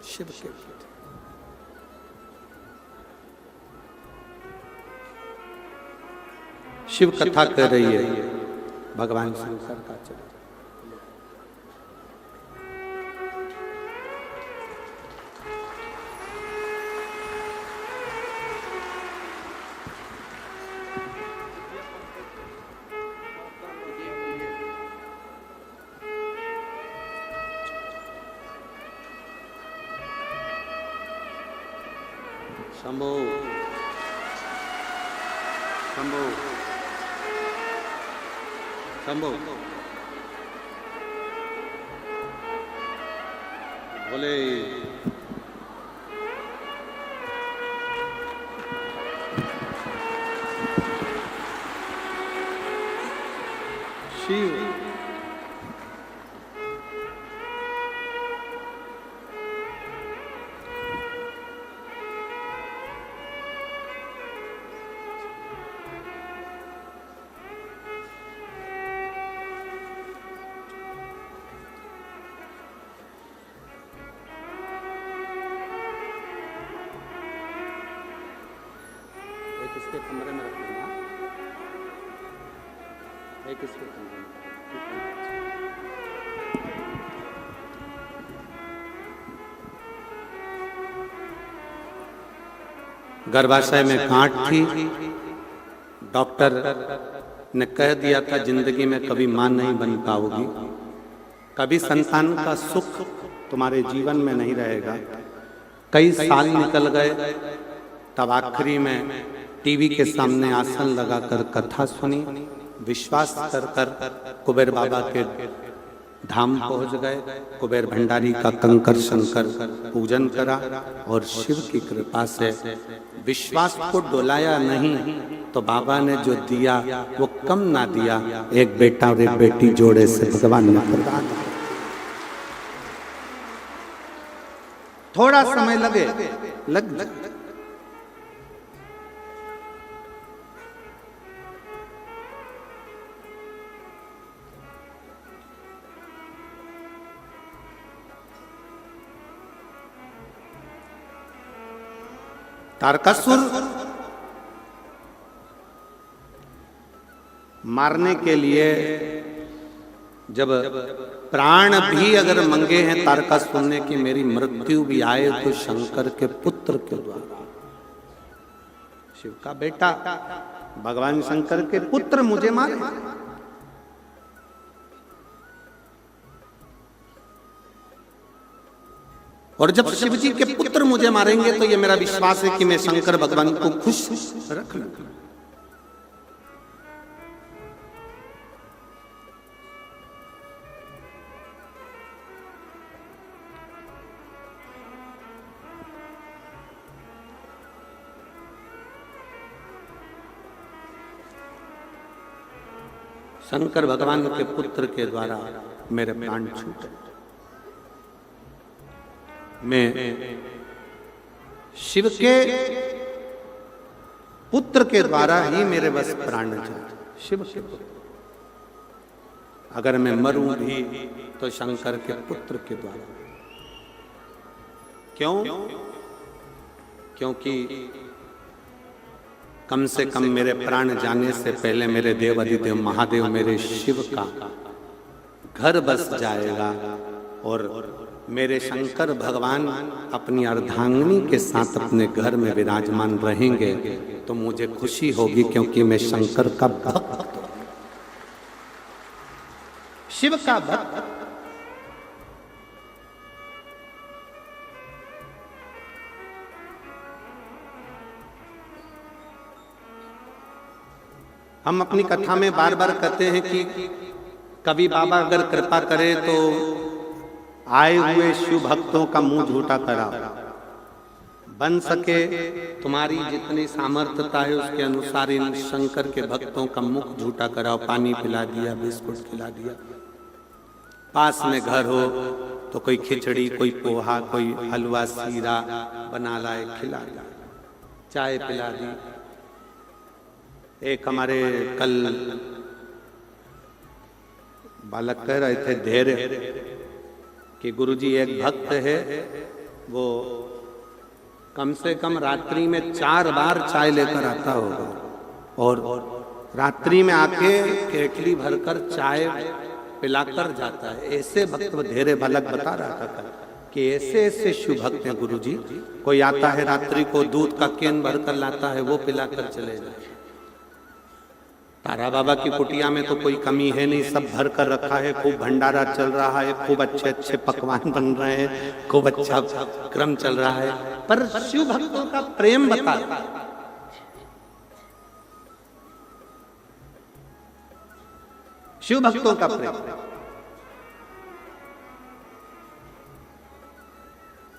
शिव के प्रति। शिव कथा कर रही है भगवान शंकर का चरित्र। शंभो शंभो शंभो बोले शिव एक इसके कमरे में रख देना, एक इसके कमरे में। गर्भाशय में गांठ थी। डॉक्टर ने कह दिया था जिंदगी में कभी मां नहीं बन पाओगी, कभी संतान का सुख तुम्हारे जीवन में नहीं रहेगा। कई साल निकल गए, तब आखिरी में टीवी के सामने आसन लगाकर कथा सुनी। विश्वास कर कर कुबेर बाबा के धाम पहुंच गए। कुबेर भंडारी का कंकर शंकर पूजन करा और शिव की कृपा से विश्वास को डोलाया नहीं तो बाबा ने जो दिया वो कम ना दिया, एक बेटा और एक बेटी जोड़े से भगवान ने प्रदान। थोड़ा समय लगे लग जाए। तारकासुर मारने के लिए जब प्राण भी अगर मंगे हैं तारकासुर ने कि मेरी मृत्यु भी आए तो शंकर के पुत्र के द्वारा, शिव का बेटा भगवान शंकर के पुत्र मुझे मारे। और जब शिव जी के पुत्र मुझे मारेंगे तो ये मेरा विश्वास है कि मैं शंकर भगवान को खुश रख लूंगा। शंकर भगवान के पुत्र के द्वारा मेरे प्राण छूटे। मैं शिव के पुत्र के द्वारा ही मेरे बस प्राण जाए। शिव के पुत्र, अगर मैं मरूं भी तो शंकर के पुत्र के द्वारा। क्यों? क्योंकि कम से कम मेरे प्राण जाने से पहले मेरे देव अधिदेव महादेव मेरे शिव का घर बस जाएगा और मेरे शंकर भगवान अपनी अर्धांगिनी के साथ अपने घर में विराजमान रहेंगे तो मुझे खुशी होगी, क्योंकि मैं शंकर का भक्त, शिव का भक्त। हम अपनी कथा में बार बार कहते हैं कि कभी बाबा अगर कृपा करे तो आए हुए शिव भक्तों का मुंह झूठा करा। बन सके तुम्हारी जितनी सामर्थ्यता है उसके अनुसार इन शंकर के भक्तों का मुख झूठा कराओ। पानी पिला दिया, बिस्कुट खिला दिया, पास में घर हो तो कोई खिचड़ी, कोई पोहा, कोई हलवा सीरा बना लाए खिला दिया, चाय पिला दी। एक हमारे कल बालक कह रहे थे धैर्य कि गुरुजी एक भक्त है, वो कम से कम रात्रि में 4 बार चाय लेकर आता होगा और रात्रि में आके केटली भरकर चाय पिलाकर जाता है। ऐसे भक्त धैर्य बालक बता रहा था कि ऐसे ऐसे शिव भक्त हैं गुरुजी। कोई आता है रात्रि को दूध का केन भरकर लाता है, वो पिलाकर चले जाए। तारा बाबा की कुटिया में तो कोई कमी है नहीं, सब भर कर रखा है, खूब भंडारा चल रहा है, खूब अच्छे अच्छे पकवान बन रहे हैं, खूब अच्छा क्रम चल रहा है। पर शिव भक्तों का प्रेम बता, शिव भक्तों का प्रेम।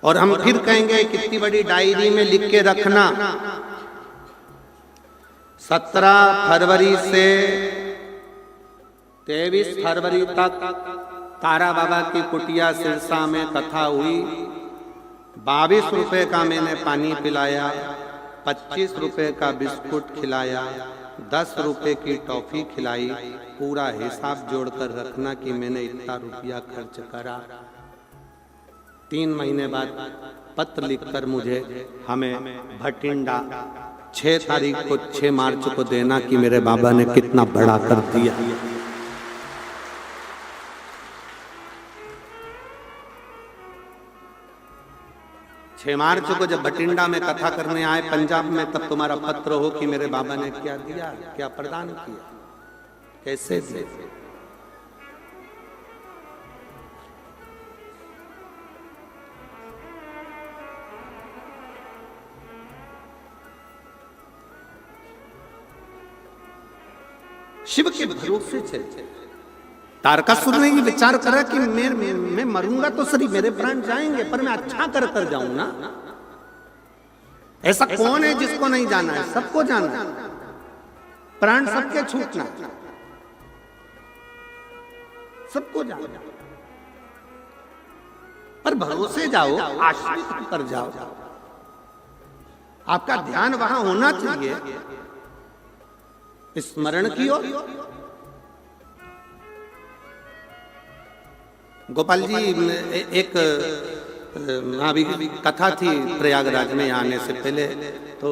और हम फिर कहेंगे कितनी बड़ी डायरी में लिख के रखना, 17 फरवरी से 23 फरवरी तक तारा बाबा की कुटिया सिरसा में कथा हुई। 22 रुपए का मैंने पानी पिलाया, 25 रुपए का बिस्कुट खिलाया, 10 रुपए की टॉफी खिलाई। पूरा हिसाब जोड़कर रखना कि मैंने इतना रुपया खर्च करा। 3 महीने बाद पत्र लिखकर मुझे हमें भटिंडा 6 तारीख को 6 मार्च को देना कि मेरे बाबा ने कितना बड़ा कर दिया। छह मार्च को जब भटिंडा में कथा करने आए पंजाब में, तब तुम्हारा पत्र हो कि मेरे बाबा ने क्या दिया, क्या प्रदान किया, कैसे दिया। शिव के भरोसे चलते। तारकासुर ने ये विचार करा कि मैं मरूंगा तो सही, मेरे प्राण जाएंगे, पर मैं अच्छा कर कर जाऊं ना। ऐसा कौन है जिसको नहीं जाना है? सबको जाना है, प्राण सबके छूटना, सबको जाना। पर भरोसे जाओ, आश्रित कर जाओ। आपका ध्यान वहां होना चाहिए, स्मरण की ओर। गोपाल जी, एक अभी कथा थी प्रयागराज में आने से पहले, तो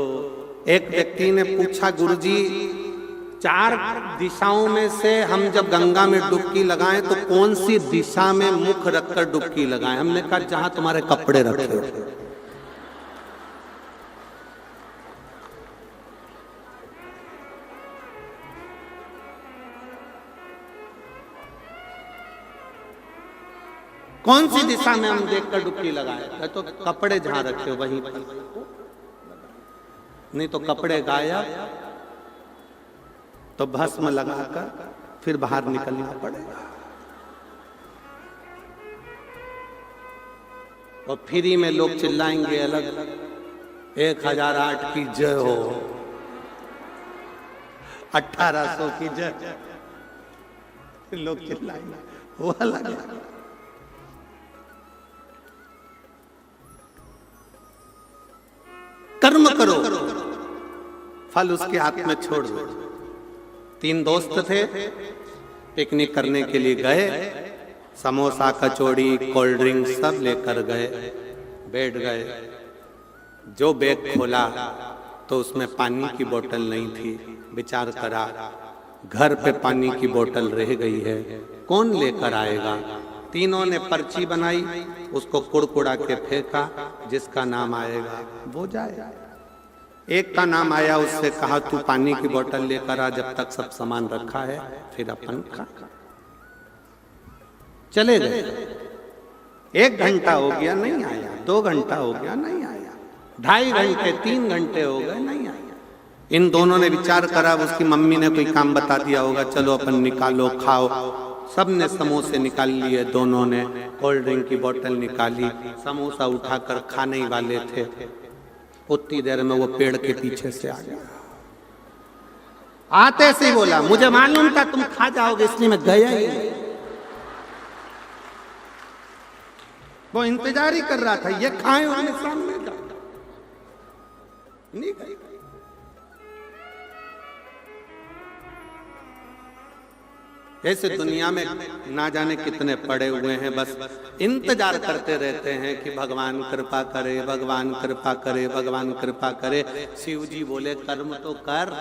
एक व्यक्ति ने पूछा, गुरुजी 4 दिशाओं में से हम जब गंगा में डुबकी लगाएं तो कौन सी दिशा में मुख रखकर डुबकी लगाएं? हमने कहा जहां तुम्हारे कपड़े रखे हो। कौन सी दिशा में हम देखकर डुबकी लगाए? तो कपड़े जहां रखे हो वहीं पर, नहीं तो कपड़े गायब, तो भस्म लगाकर फिर बाहर निकलना पड़ेगा। और फ्री में लोग चिल्लाएंगे अलग, 1008 की जय हो, 1800 की जय, लोग चिल्लाएंगे, वो अलग। कर्म करो, फल उसके हाथ में छोड़ दो। 3 दोस्त थे, पिकनिक करने के लिए गए, समोसा कचौड़ी कोल्ड ड्रिंक सब लेकर गए, बैठ गए। जो बैग खोला तो उसमें पानी की बोतल नहीं थी। विचार करा, घर पे पानी की बोतल रह गई है, कौन लेकर आएगा? तीनों ने पर्ची बनाई, उसको कुड़कुड़ा के फेंका, जिसका नाम आएगा वो जाए। एक का नाम आया, उससे कहा तू पानी की बोतल लेकर आ, जब तक सब सामान रखा है फिर अपन खा। चले गए। 1 घंटा हो गया नहीं आया, 2 घंटा हो गया नहीं आया, 2.5 घंटे 3 घंटे हो गए नहीं आया। इन दोनों ने विचार करा, उसकी मम्मी ने कोई काम बता दिया होगा, चलो अपन निकालो खाओ। सब ने समोसे निकाल लिए, दोनों ने कोल्ड ड्रिंक की बोतल निकाली, समोसा उठाकर खाने ही वाले थे। उतनी देर में वो पेड़ के पीछे से आ गया। आते से ही बोला, मुझे मालूम था तुम खा जाओगे, इसलिए मैं गया ही नहीं। वो इंतजार ही कर रहा था, ये खाए वाले सामने का नहीं गए। ऐसे दुनिया में ना जाने कितने पड़े हुए हैं, बस इंतजार करते रहते हैं कि भगवान कृपा करे, भगवान कृपा करे, भगवान कृपा करे। शिव जी बोले कर्म तो कर,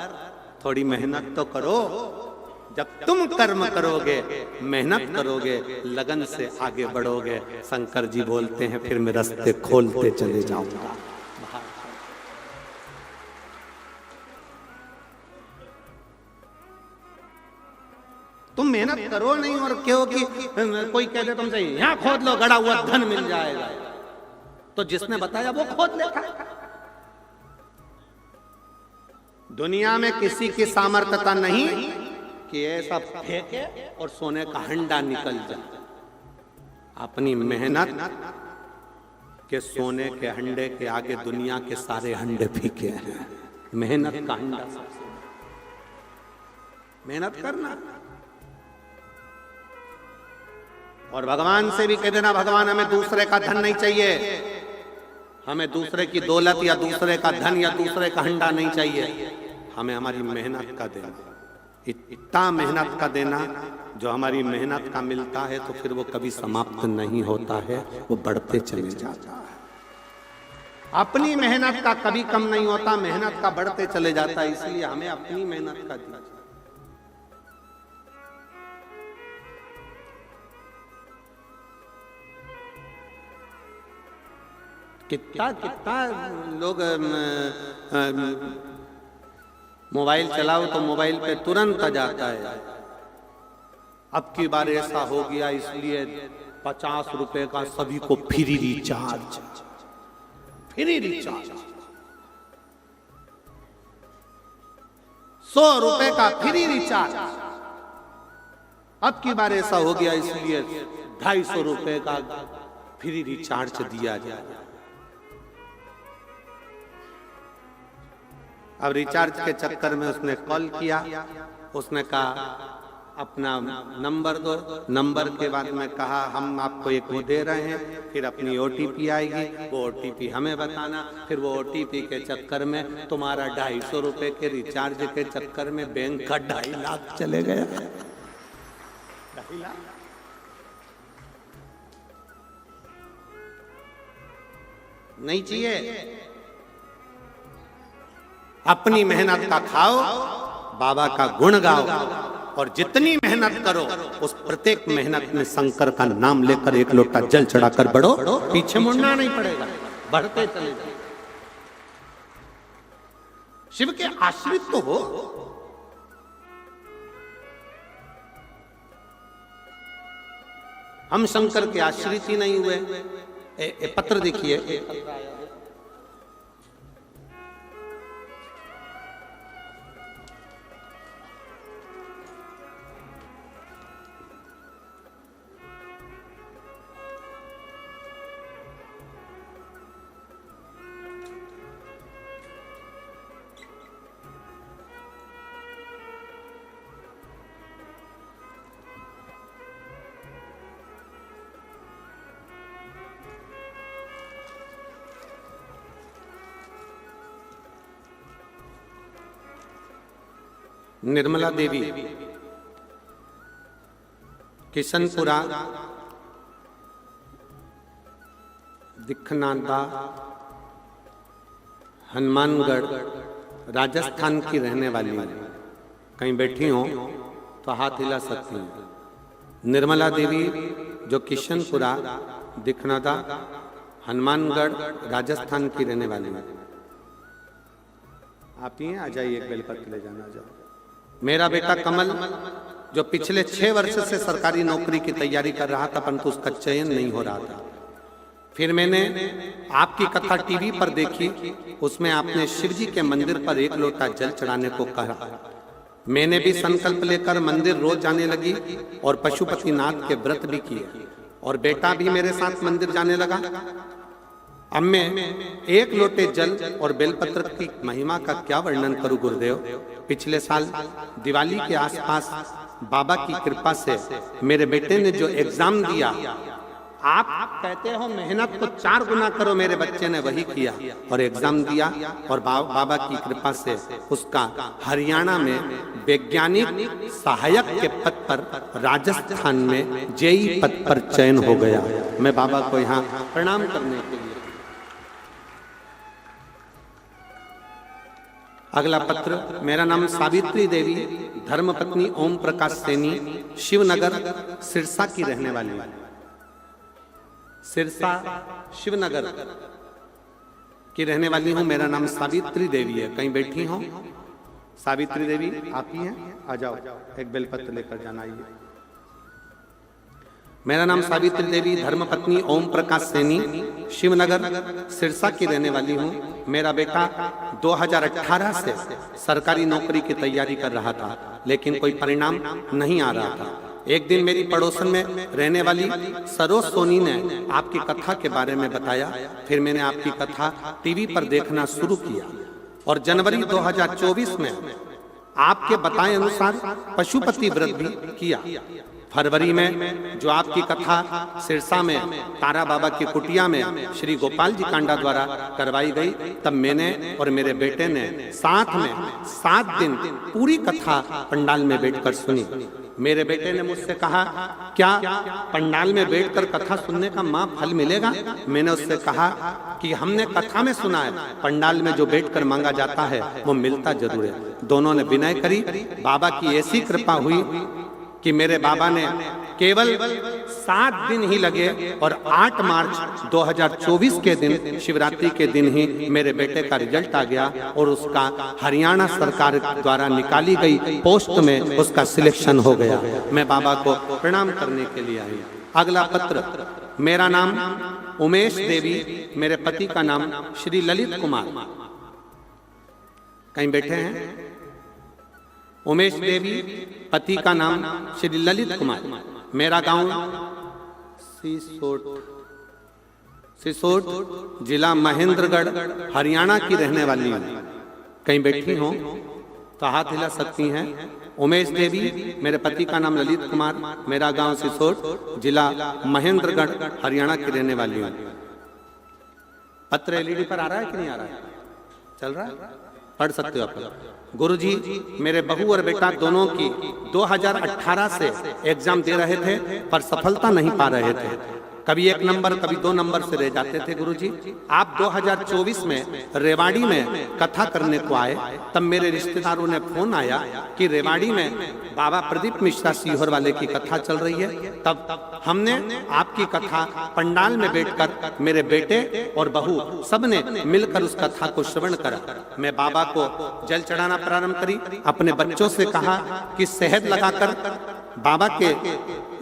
थोड़ी मेहनत तो करो। जब तुम कर्म करोगे, मेहनत करोगे, लगन से आगे बढ़ोगे, शंकर जी बोलते हैं फिर मैं रास्ते खोलते चले जाऊंगा। करो नहीं और कहो कि कोई कह दे तुमसे यहाँ खोद लो गड़ा हुआ धन मिल जाएगा, तो जिसने बताया वो खोद लेता। दुनिया में किसी की सामर्थ्यता नहीं कि ऐसा फेंके और सोने का हंडा निकल जाए। अपनी मेहनत के सोने के हंडे के आगे दुनिया के सारे हंडे फीके हैं। मेहनत का हंडा सबसे, मेहनत करना। और भगवान से भी कह देना, भगवान हमें दूसरे का धन नहीं चाहिए, हमें दूसरे की दौलत या दूसरे का धन या दूसरे का हंडा नहीं चाहिए, हमें हमारी मेहनत का देना। इतना मेहनत का देना जो हमारी मेहनत का मिलता है तो फिर वो कभी समाप्त नहीं होता है, वो बढ़ते चले जाता है। अपनी मेहनत का कभी कम नहीं होता, मेहनत का बढ़ते चले जाता है। इसलिए हमें अपनी मेहनत का दीजिए। कितना कितना लोग मोबाइल चलाओ तो मोबाइल पे तुरंत आ जाता है, अब की बार ऐसा हो गया इसलिए 50 रुपए का सभी को फ्री रिचार्ज, फ्री रिचार्ज, 100 रुपए का फ्री रिचार्ज। अब की बार ऐसा हो गया इसलिए 250 रुपए का फ्री रिचार्ज दिया जाए। अब रिचार्ज के चक्कर में उसने कॉल किया, उसने कहा अपना नंबर दो, नंबर के बाद में कहा हम आपको एक वो दे रहे हैं, फिर अपनी OTP आएगी, वो OTP हमें बताना, फिर वो OTP के चक्कर में तुम्हारा 250 रुपए के रिचार्ज के चक्कर में बैंक का 2.5 लाख चले गया। 2.5 लाख नहीं चाहिए। अपनी मेहनत का खाओ, बाबा का गुण गाओ, और जितनी मेहनत करो उस प्रत्येक मेहनत में शंकर का नाम लेकर एक लोटा जल चढ़ाकर बढ़ो, पीछे मुड़ना नहीं पड़ेगा, बढ़ते चले जाओ। शिव के आश्रित तो हो। हम शंकर के आश्रित ही नहीं हुए। पत्र देखिए, निर्मला देवी, किशनपुरा, दिखनादा, हनुमानगढ़, राजस्थान की रहने वाली। कहीं बैठी हो तो हाथ हिला सकती हैं। निर्मला देवी जो किशनपुरा, दिखनादा, हनुमानगढ़, राजस्थान की रहने वाली है। आप ही हैं, आ जाइए, एक बेलपत्र ले जाना। जाओ। मेरा बेटा कमल जो पिछले 6 वर्ष से सरकारी नौकरी की तैयारी कर रहा था, परंतु उसका चयन नहीं हो रहा था। फिर मैंने आपकी कथा टीवी पर देखी, उसमें आपने शिव जी के मंदिर पर 1 लोटा जल चढ़ाने को कहा। मैंने भी संकल्प लेकर मंदिर रोज जाने लगी और पशुपतिनाथ के व्रत भी किए, और बेटा भी मेरे साथ मंदिर जाने लगा। अब मैं 1 लोटे जल और बेलपत्र की महिमा का क्या वर्णन करूं गुरुदेव। पिछले साल दिवाली के आसपास बाबा की कृपा से मेरे बेटे ने जो एग्जाम दिया, आप कहते हो मेहनत को 4 गुना करो, मेरे बच्चे ने वही किया और एग्जाम दिया, और बाबा की कृपा से उसका हरियाणा में वैज्ञानिक सहायक के पद पर राजस्थान में जेई पद पर चयन हो गया। मैं बाबा को यहाँ प्रणाम करने के लिए। अगला पत्र, मेरा नाम सावित्री देवी, धर्मपत्नी ओम प्रकाश सैनी, शिवनगर सिरसा की रहने वाली। सिरसा शिवनगर की रहने वाली हूँ। मेरा नाम सावित्री देवी है। कहीं बैठी हो? सावित्री देवी आप ही हैं? आ जाओ, एक बेलपत्र लेकर जाना। आइए। मेरा नाम सावित्री देवी धर्मपत्नी ओम प्रकाश सैनी शिवनगर सिरसा की रहने वाली हूँ। मेरा बेटा 2018 से सरकारी नौकरी की तैयारी कर रहा था, लेकिन कोई परिणाम नहीं आ रहा था। एक दिन मेरी पड़ोसन में रहने वाली सरोज सोनी ने आपकी कथा के बारे में बताया। फिर मैंने आपकी कथा टीवी पर देखना शुरू किया और जनवरी 2024 में आपके बताए अनुसार पशुपति व्रत भी किया। फरवरी में जो आपकी कथा सिरसा में तारा बाबा की कुटिया में श्री गोपाल जी कांडा द्वारा करवाई गई, तब मैंने और मेरे बेटे ने साथ में 7 दिन पूरी कथा पंडाल में बैठकर सुनी। मेरे बेटे ने मुझसे कहा, क्या पंडाल में बैठकर कथा सुनने का मां फल मिलेगा? मैंने उससे कहा कि हमने कथा में सुना है, पंडाल में जो बैठकर मांगा जाता है वो मिलता जरूर है। दोनों ने विनय करी। बाबा की ऐसी कृपा हुई कि मेरे बाबा ने केवल 7 दिन ही लगे और 8 मार्च 2024 के दिन शिवरात्रि के दिन ही मेरे बेटे का रिजल्ट आ गया और उसका हरियाणा सरकार द्वारा निकाली गई पोस्ट में उसका सिलेक्शन हो गया। मैं बाबा को प्रणाम करने के लिए आई। अगला पत्र। मेरा नाम उमेश देवी, मेरे पति का नाम श्री ललित कुमार। कहीं बैठे हैं? उमेश देवी, पति का नाम श्री ललित कुमार। मेरा गांव सिसोट, जिला महेंद्रगढ़, हरियाणा की रहने वाली हूँ। कहीं बैठी हो तो हाथ हिला सकती हैं। उमेश देवी, मेरे पति का नाम ललित कुमार, मेरा गांव सिसोट, जिला महेंद्रगढ़, हरियाणा की रहने वाली हूँ। पत्र एलईडी पर आ रहा है कि नहीं आ रहा है? चल रहा है? पढ़ सकते हो आप। गुरुजी, मेरे बहू और बेटा दोनों की 2018 से एग्जाम दे रहे थे पर सफलता नहीं पा रहे थे। कभी 1 नंबर कभी 2 नंबर से रह जाते थे। गुरुजी, आप 2024 में रेवाड़ी में कथा करने को आए, तब मेरे रिश्तेदारों ने फोन आया कि रेवाड़ी में बाबा प्रदीप मिश्रा सीहोर वाले की कथा चल रही है। तब हमने आपकी कथा पंडाल में बैठकर मेरे बेटे और बहू सबने मिलकर उस कथा को श्रवण करा। मैं बाबा को जल चढ़ाना प्रारंभ करी। अपने बच्चों से कहा कि शहद लगाकर बाबा के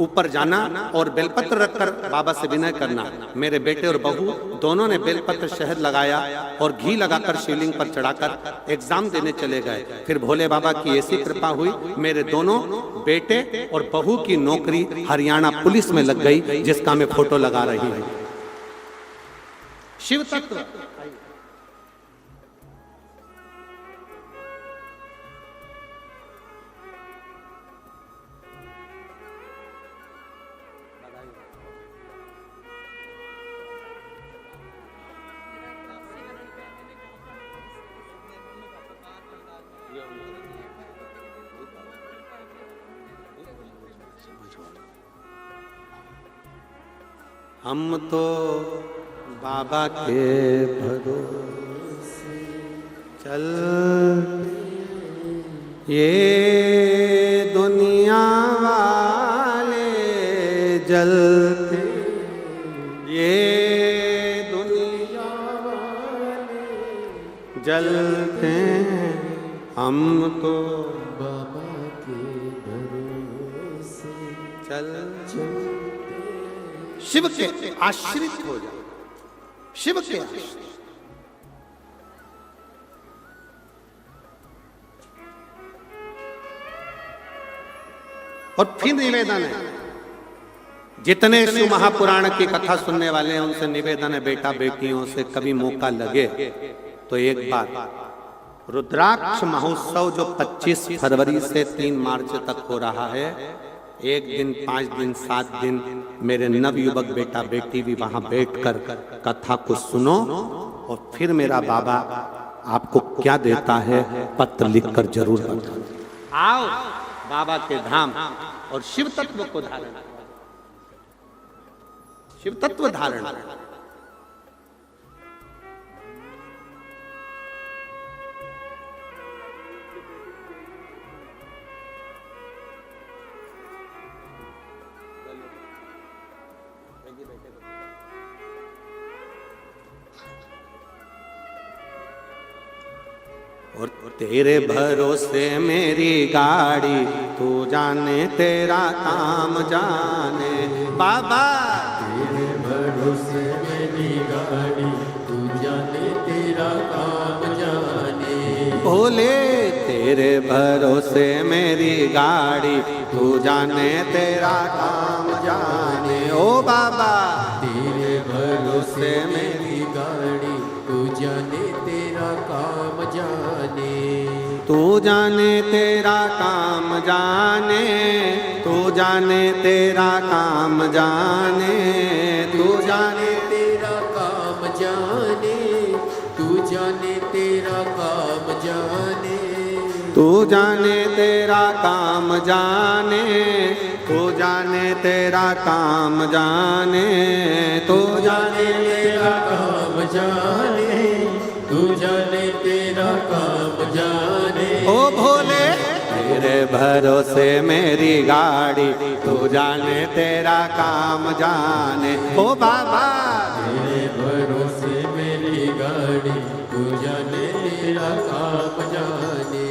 ऊपर जाना और बेलपत्र रखकर बाबा से विनय करना। मेरे बेटे और बहू दोनों ने बेलपत्र शहद लगाया और घी लगाकर शिवलिंग पर चढ़ाकर एग्जाम देने चले गए। फिर भोले बाबा की ऐसी कृपा हुई, मेरे दोनों बेटे और बहू की नौकरी हरियाणा पुलिस में लग गई, जिसका मैं फोटो लगा रही हूँ। शिव तत्व। हम तो बाबा के भरोसे चल, ये दुनिया वाले जलते, ये दुनिया वाले जलते, हम तो बाबा के भरोसे चल। शिव के आश्रित हो जाओ, शिव के आश्रित। और फिर निवेदन है, जितने शिव महापुराण की कथा सुनने वाले हैं उनसे निवेदन है, बेटा बेटियों से कभी मौका लगे तो एक बार रुद्राक्ष महोत्सव जो 25 फरवरी से 3 मार्च तक हो रहा है, 1 दिन 5 दिन 7 दिन मेरे नवयुवक बेटा बेटी भी वहां बैठकर कथा को सुनो और फिर मेरा बाबा आपको क्या देता है पत्र लिखकर जरूर बताओ। आओ बाबा के धाम और शिव तत्व को धारण, शिव तत्व धारण। और तेरे भरोसे मेरी गाड़ी, तू जाने तेरा काम जाने, बाबा तेरे भरोसे मेरी गाड़ी, तू जाने तेरा काम जाने। भोले तेरे भरोसे मेरी गाड़ी, तू जाने तेरा काम जाने। ओ बाबा तेरे भरोसे मेरी गाड़ी, तू जाने तेरा काम जाने। तू जाने तेरा काम जाने, तू जाने तेरा काम जाने, तू जाने तेरा काम जाने, तू जाने तेरा काम जाने। तू जाने तेरा काम जाने, तू जाने तेरा काम जाने, तू जाने तेरा काम जाने, तू जाने तेरा काम जाने। ओ भोले तेरे भरोसे मेरी गाड़ी, तू जाने तेरा काम जाने। ओ बाबा तेरे भरोसे मेरी गाड़ी, तू जाने तेरा काम जाने।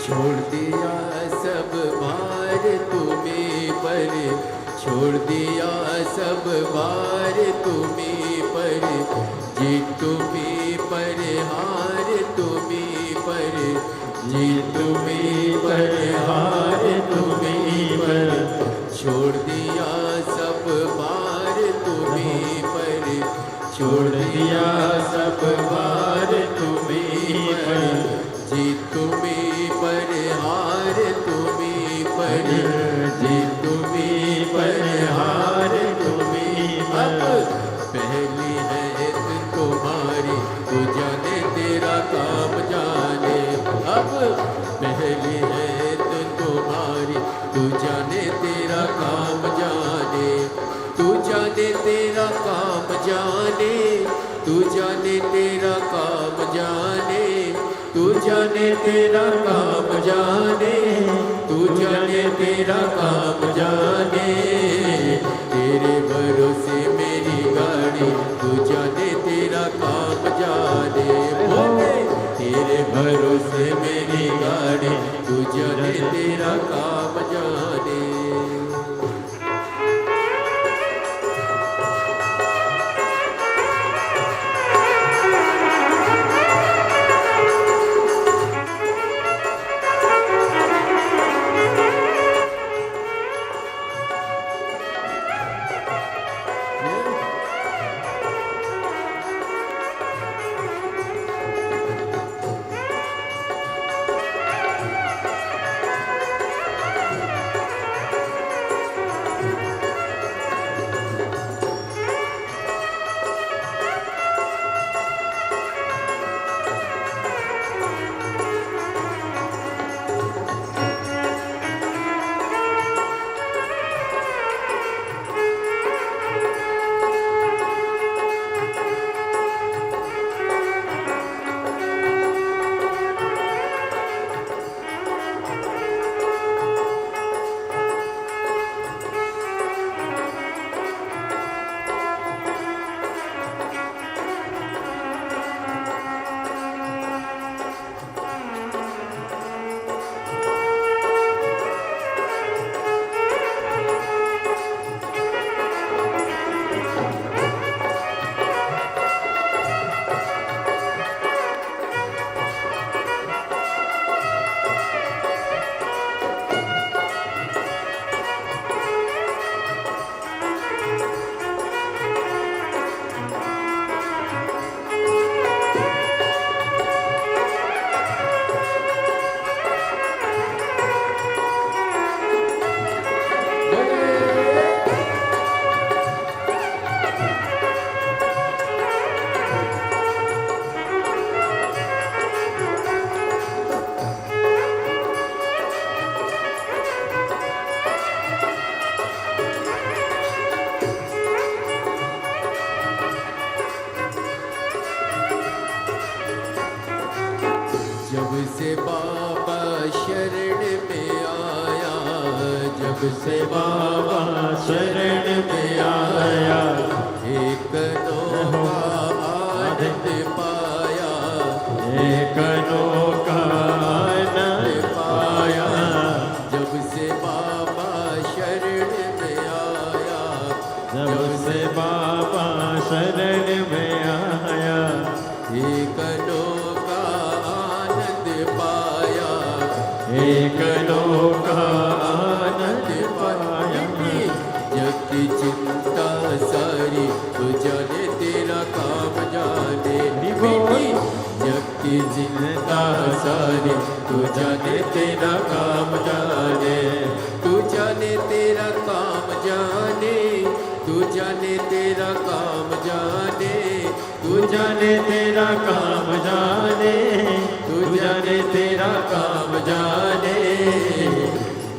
छोड़ दिया सब भार तुम्हें पर, छोड़ दिया सब भार तुम्हें पर, जीत तुम्हें पर, हार तुम्हें पर, जीत तुम्हें पर, हार तुम्हें पर। छोड़ दिया सब भार तुम्हें पर, छोड़ दिया सब भार तुम्हें पर, जीत तुम्हें पर, हार तुम्हें पर, जीत तुम्हें पर, हार तुम्हें पर। पहली है तुम्हारी, तू जाने तेरा काम जाने। अब पहली है तुम्हारी, तू जाने तेरा काम जाने। तू जाने तेरा काम जाने, तू जाने तेरा काम जाने, तू जाने तेरा काम जाने, तू जाने तेरा काम जाने, तेरे भरोसे मेरी गाड़ी, तू जाने तेरा काम जाने, बोले तेरे भरोसे मेरी गाड़ी, तू जाने तेरा काम जाने। जब से बाबा शरण में आया, जब से बाबा शरण में आया, एक नौका आनंद पाया, एक नौका आनंद पाया। जब से बाबा शरण में आया, जब से बाबा शरण में आया, एक नौका पाया, एक नौका आनंद पाया। जग की चिंता सारी तू जाने तेरा काम जाने, जग की चिंता सारी तू जाने तेरा काम जाने, तू जाने तेरा काम जाने, तू जाने तेरा काम जाने, तू जाने तेरा काम जाने, तू जाने तेरा काम जाने।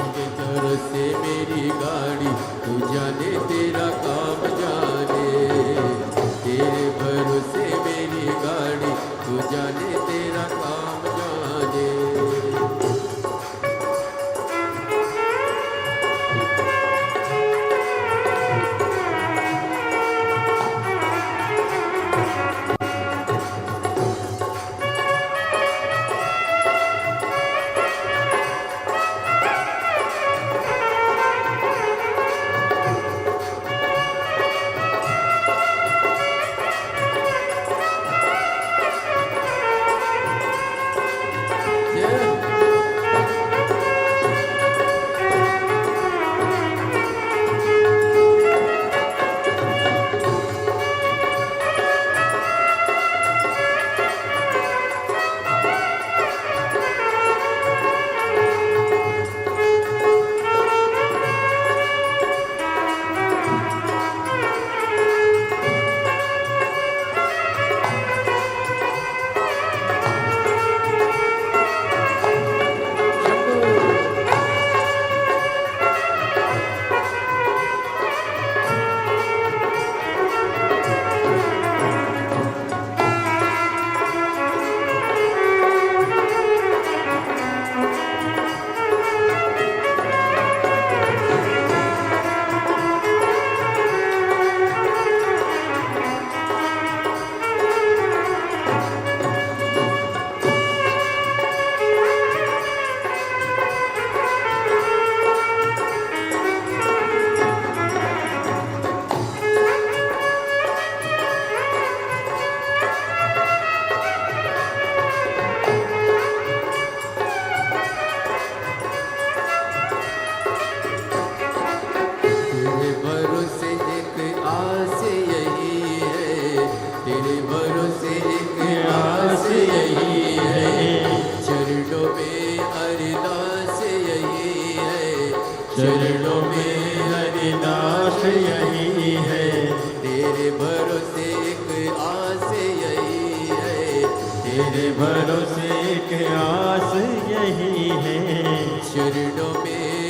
तेरे भरोसे मेरी गाड़ी, तू जाने तेरा काम जाने, तेरे भरोसे मेरी गाड़ी, तू जाने तेरा काम जाने। चरणों में हरिदास यही है, तेरे भरोसे एक आस यही है, तेरे भरोसे के आस यही है। चरणों में